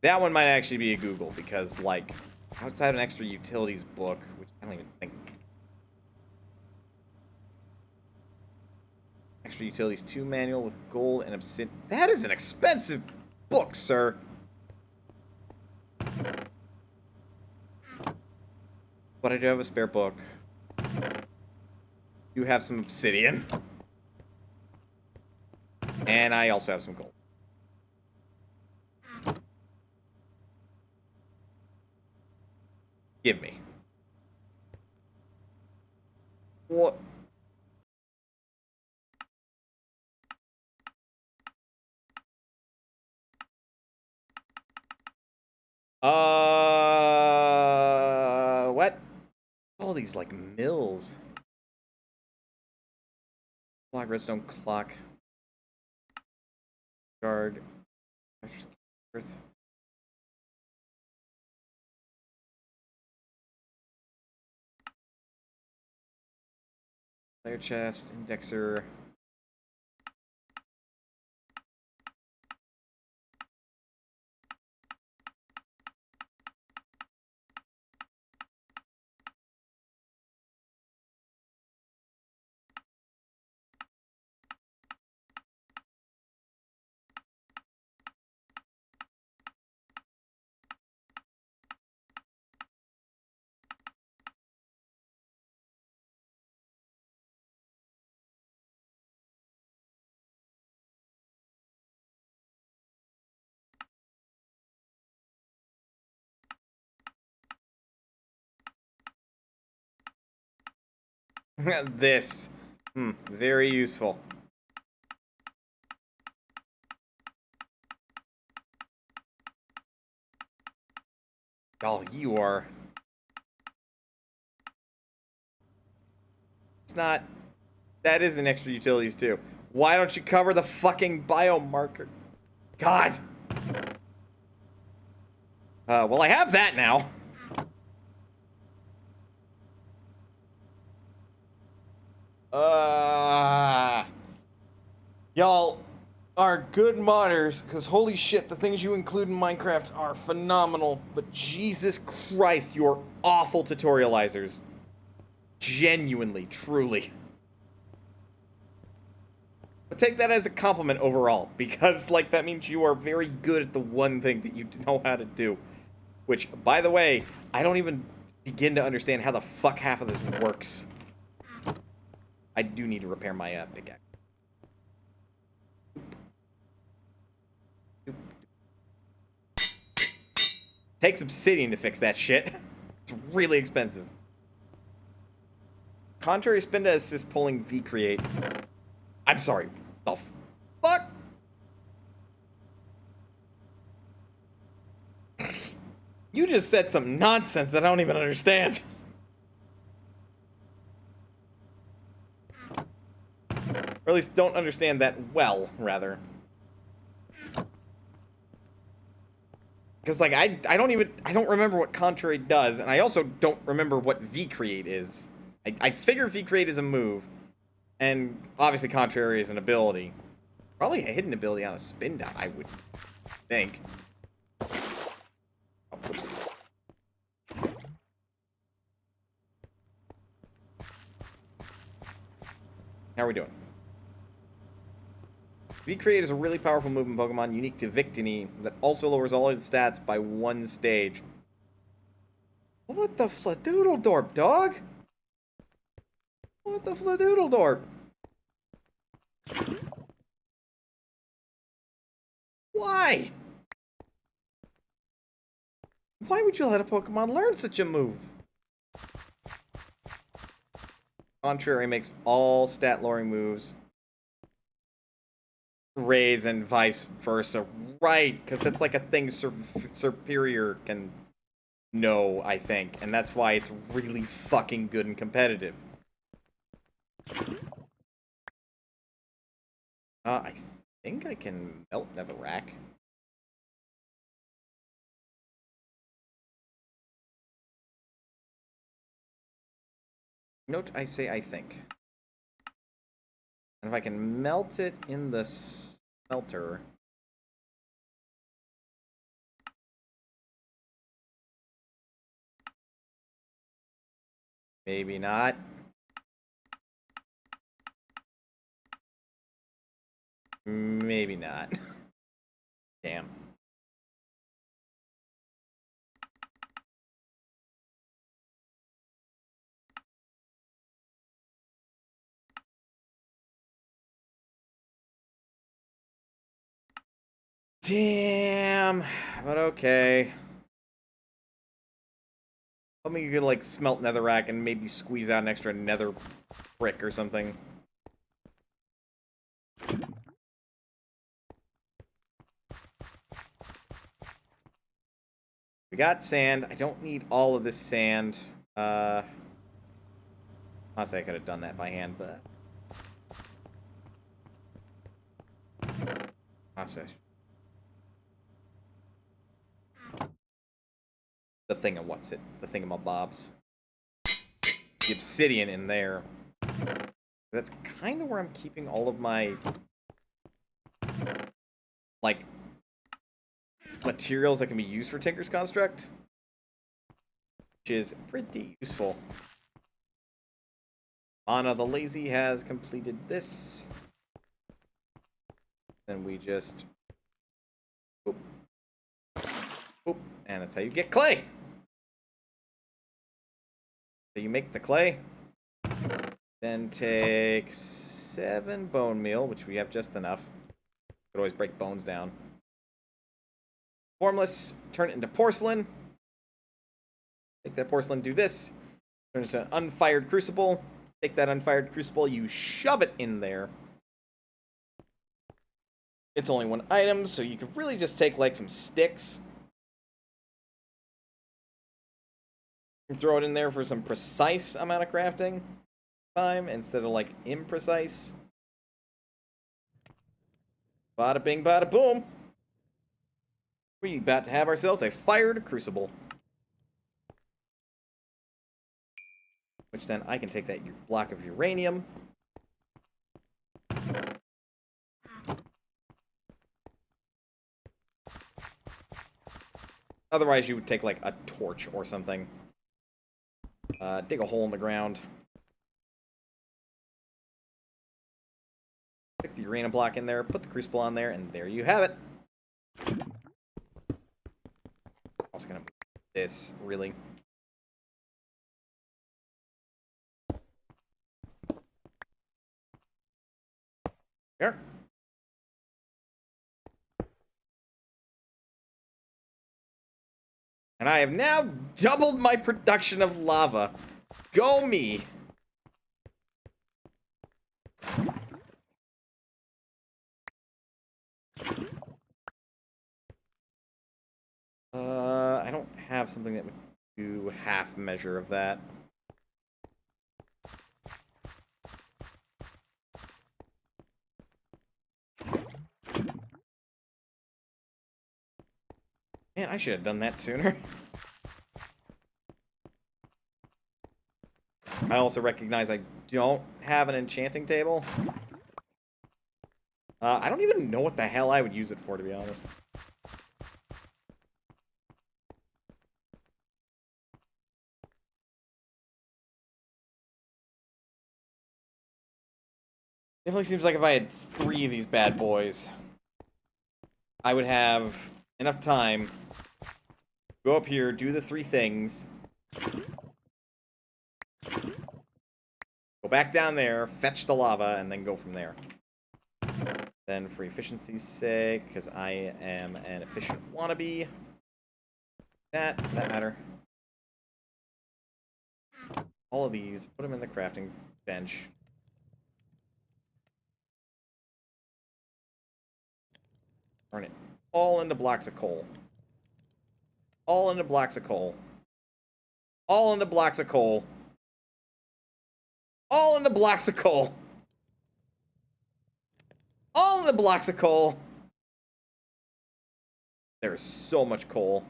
That one might actually be a Google, because, like, outside an extra utilities book, which I don't even think... Extra utilities 2 manual with gold and obsidian. That is an expensive book, sir. But I do have a spare book. You have some obsidian. And I also have some gold. Give me. What? What? All these, like, mills. Block, redstone, clock. Guard. Earth. Player chest, indexer. This. Very useful. Oh, you are. It's not. That is an extra utilities too. Why don't you cover the fucking biomarker? God. Well, I have that now. Y'all are good modders, because holy shit, the things you include in Minecraft are phenomenal, but Jesus Christ, you're awful tutorializers. Genuinely, truly. But take that as a compliment overall, because, like, that means you are very good at the one thing that you know how to do. Which, by the way, I don't even begin to understand how the fuck half of this works. I do need to repair my pickaxe. Takes obsidian to fix that shit. It's really expensive. Contrary spin to assist pulling V create. I'm sorry. The fuck? You just said some nonsense that I don't even understand. Or at least don't understand that well, rather. Because, like, I don't remember what contrary does, and I also don't remember what V-create is. I figure V-create is a move, and obviously contrary is an ability. Probably a hidden ability on a spin dot, I would think. Oh, whoops. How are we doing? V-create is a really powerful move in Pokemon unique to Victini that also lowers all its stats by 1 stage. What the fladoodledorp, dog? What the fladoodledorp? Why? Why would you let a Pokemon learn such a move? Contrary makes all stat-lowering moves raise and vice versa. Right, because that's like a thing Superior can know, I think. And that's why it's really fucking good and competitive. I think I can melt Netherrack. Note, I say I think. And if I can melt it in the smelter... Maybe not. Maybe not. Damn. Damn. But okay. Tell me you could, like, smelt netherrack and maybe squeeze out an extra nether brick or something. We got sand. I don't need all of this sand. Honestly, I could have done that by hand, but... Honestly. The thingamabobs. The obsidian in there. That's kind of where I'm keeping all of my... like... materials that can be used for Tinker's Construct. Which is pretty useful. Anna the Lazy has completed this. Then we just... Boop. Boop. And that's how you get clay! So you make the clay. Then take 7 bone meal, which we have just enough. Could always break bones down. Formless, turn it into porcelain. Take that porcelain, do this. Turn it into an unfired crucible. take that unfired crucible, you shove it in there. It's only one item, so you could really just take, like, some sticks and throw it in there for some precise amount of crafting time instead of, like, imprecise. Bada bing, bada boom. We're about to have ourselves a fired crucible. Which then I can take that block of uranium. Otherwise, you would take, like, a torch or something. Dig a hole in the ground. Stick the uranium block in there, put the crucible on there, and there you have it. I was gonna do this, really. Here. And I have now doubled my production of lava. Go me! I don't have something that would do half measure of that. Man, I should have done that sooner. I also recognize I don't have an enchanting table. I don't even know what the hell I would use it for, to be honest. Definitely seems like if I had 3 of these bad boys, I would have enough time to go up here, do the 3 things, go back down there, fetch the lava, and then go from there. Then, for efficiency's sake, because I am an efficient wannabe, that matter. All of these, put them in the crafting bench. Turn it all into blocks of coal. All into blocks of coal. All into blocks of coal. All into blocks of coal. All into blocks of coal. There's so much coal.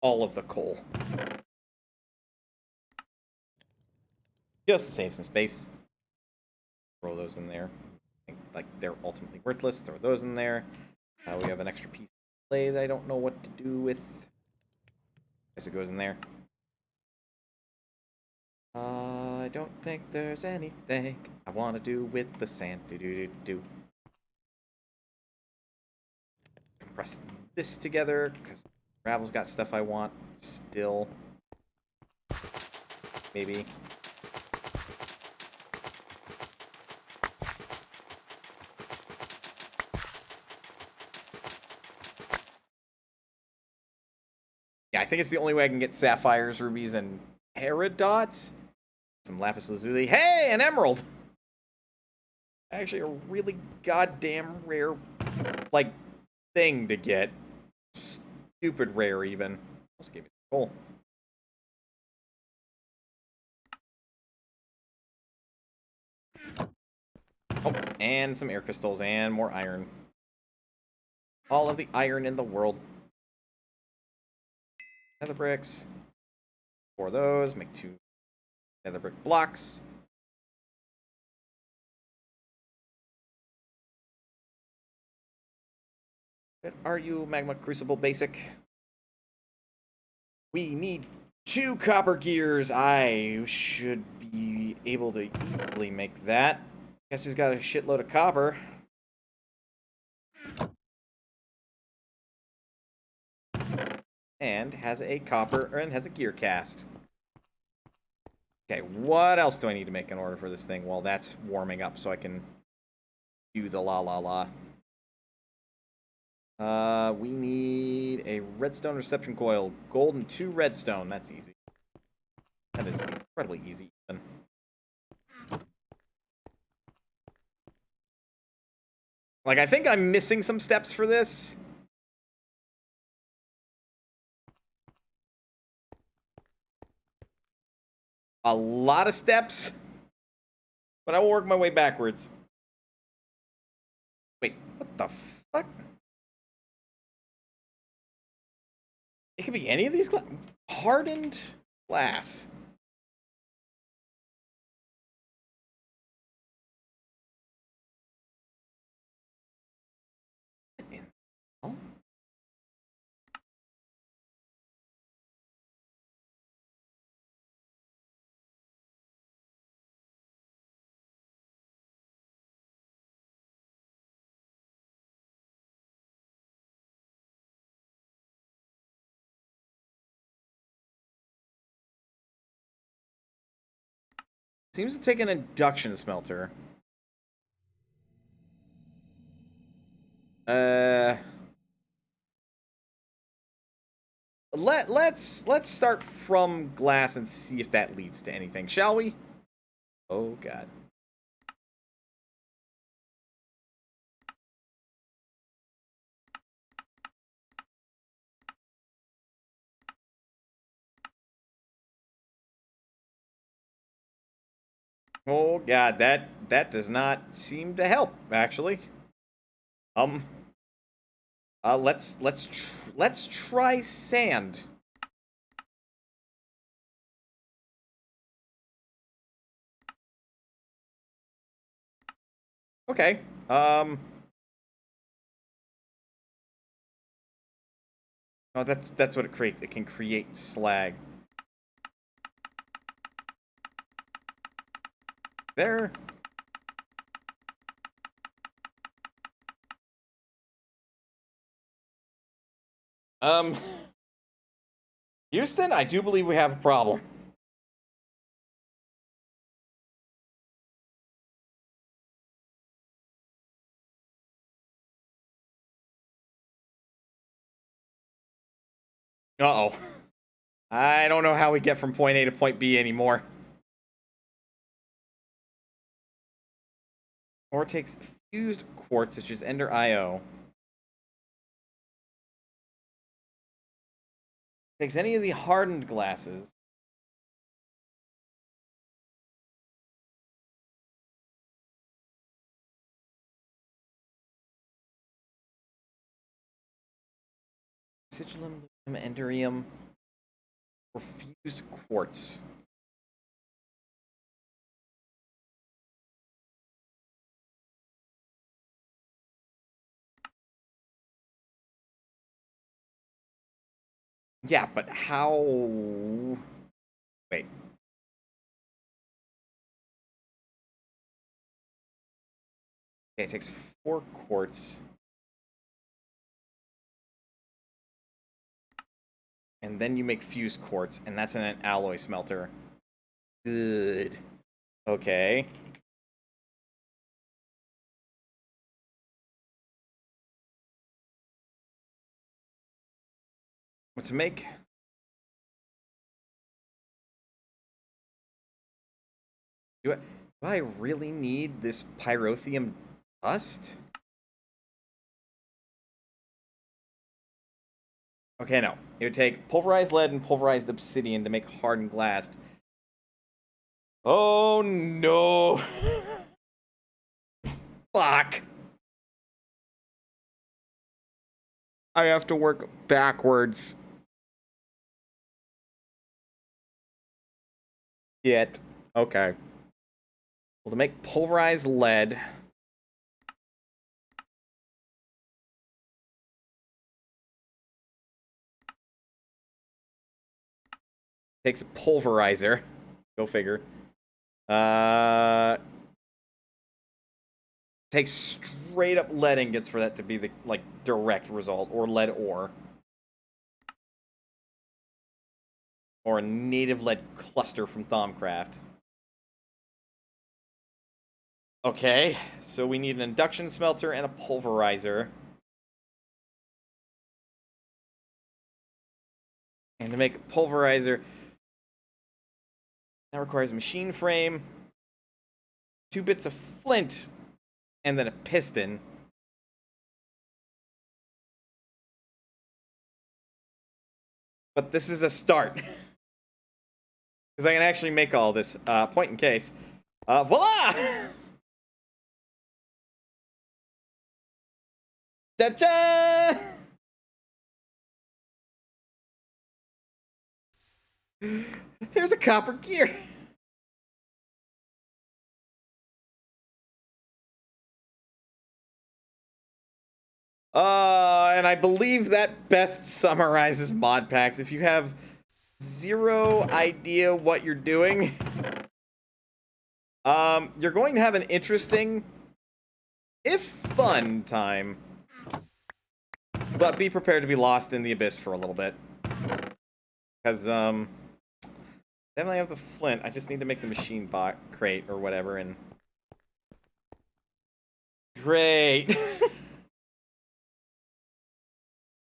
All of the coal. Just to save some space. Throw those in there. I think, like, they're ultimately worthless. Throw those in there. We have an extra piece of clay that I don't know what to do with. Guess it goes in there. I don't think there's anything I want to do with the sand. Compress this together, because gravel's got stuff I want still. Maybe. Yeah, I think it's the only way I can get sapphires, rubies, and peridots. Some lapis lazuli. Hey, an emerald! Actually, a really goddamn rare, like, thing to get. Stupid rare, even. Almost gave me some coal. Oh, and some air crystals and more iron. All of the iron in the world. Nether bricks. 4 of those. Make 2 nether brick blocks. What are you, Magma Crucible Basic? We need 2 copper gears. I should be able to easily make that. Guess he's got a shitload of copper. And has a gear cast. Okay, what else do I need to make in order for this thing while that's warming up so I can do the la. We need a redstone reception coil. Gold and 2 redstone. That's easy. That is incredibly easy. Even. Like, I think I'm missing some steps for this. A lot of steps. But I will work my way backwards. Wait, what the fuck? It could be any of these hardened glass. What in the hell? Seems to take an induction smelter. Let's start from glass and see if that leads to anything, shall we? Oh god. Oh god, that does not seem to help, actually. Let's try sand. Okay. Oh, that's what it creates. It can create slag. There. Houston, I do believe we have a problem. Uh-oh. I don't know how we get from point A to point B anymore. Or it takes fused quartz, which is Ender IO. Takes any of the hardened glasses. Sigillum, Enderium, or fused quartz. Yeah, but how... Wait. Okay, it takes 4 quartz. And then you make fused quartz, and that's in an alloy smelter. Good. Okay. What to make? Do I really need this pyrotheum dust? Okay, no. It would take pulverized lead and pulverized obsidian to make hardened glass. Oh no! Fuck! I have to work backwards. Yet. Okay. Well, to make pulverized lead... Takes a pulverizer. Go figure. Takes straight up lead ingots for that to be the, like, direct result. Or lead ore. Or a native lead cluster from Thaumcraft. Okay, so we need an induction smelter and a pulverizer. And to make a pulverizer... That requires a machine frame, 2 bits of flint, and then a piston. But this is a start. Because I can actually make all this. Point in case. Voila! Ta-ta! Here's a copper gear. And I believe that best summarizes mod packs. If you have zero idea what you're doing, you're going to have an interesting, if fun, time. But be prepared to be lost in the abyss for a little bit. Because, definitely have the flint. I just need to make the machine bot crate or whatever, and... Great!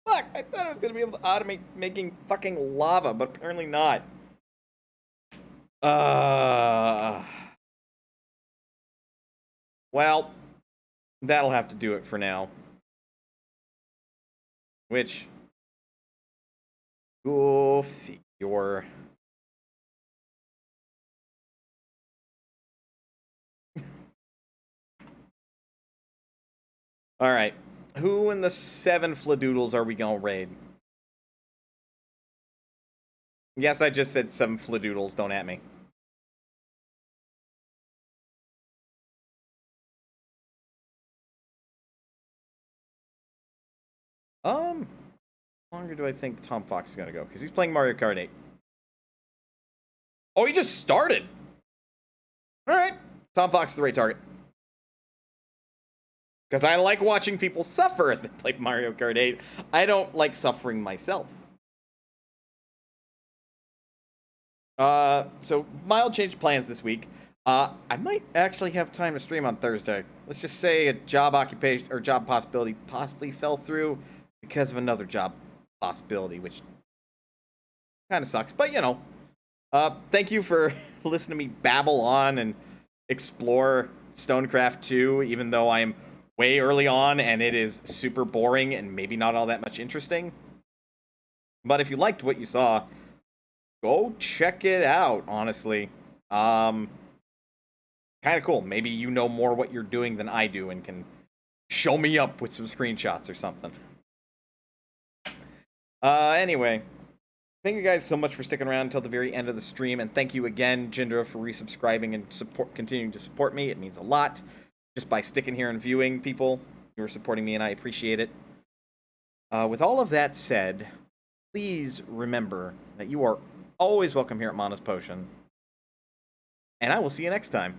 Fuck, I thought I was gonna be able to automate making fucking lava, but apparently not. Well, that'll have to do it for now. Which... Go figure. Alright. Who in the 7 fladoodles are we gonna raid? Yes, I just said 7 fladoodles, don't at me. How longer do I think Tom Fox is gonna go? Because he's playing Mario Kart 8. Oh, he just started! Alright. Tom Fox is the right target. Because I like watching people suffer as they play Mario Kart 8. I don't like suffering myself. So, mild change of plans this week. I might actually have time to stream on Thursday. Let's just say a job occupation or job possibility possibly fell through because of another job possibility, which kind of sucks. But, you know, thank you for listening to me babble on and explore Stonecraft 2, even though I am way early on and it is super boring and maybe not all that much interesting. But if you liked what you saw, go check it out, honestly. Kind of cool. Maybe you know more what you're doing than I do and can show me up with some screenshots or something. Anyway, thank you guys so much for sticking around until the very end of the stream, and thank you again, Jindra, for resubscribing and continuing to support me. It means a lot. Just by sticking here and viewing, people, you're supporting me, and I appreciate it. With all of that said, please remember that you are always welcome here at Mana's Potion, and I will see you next time.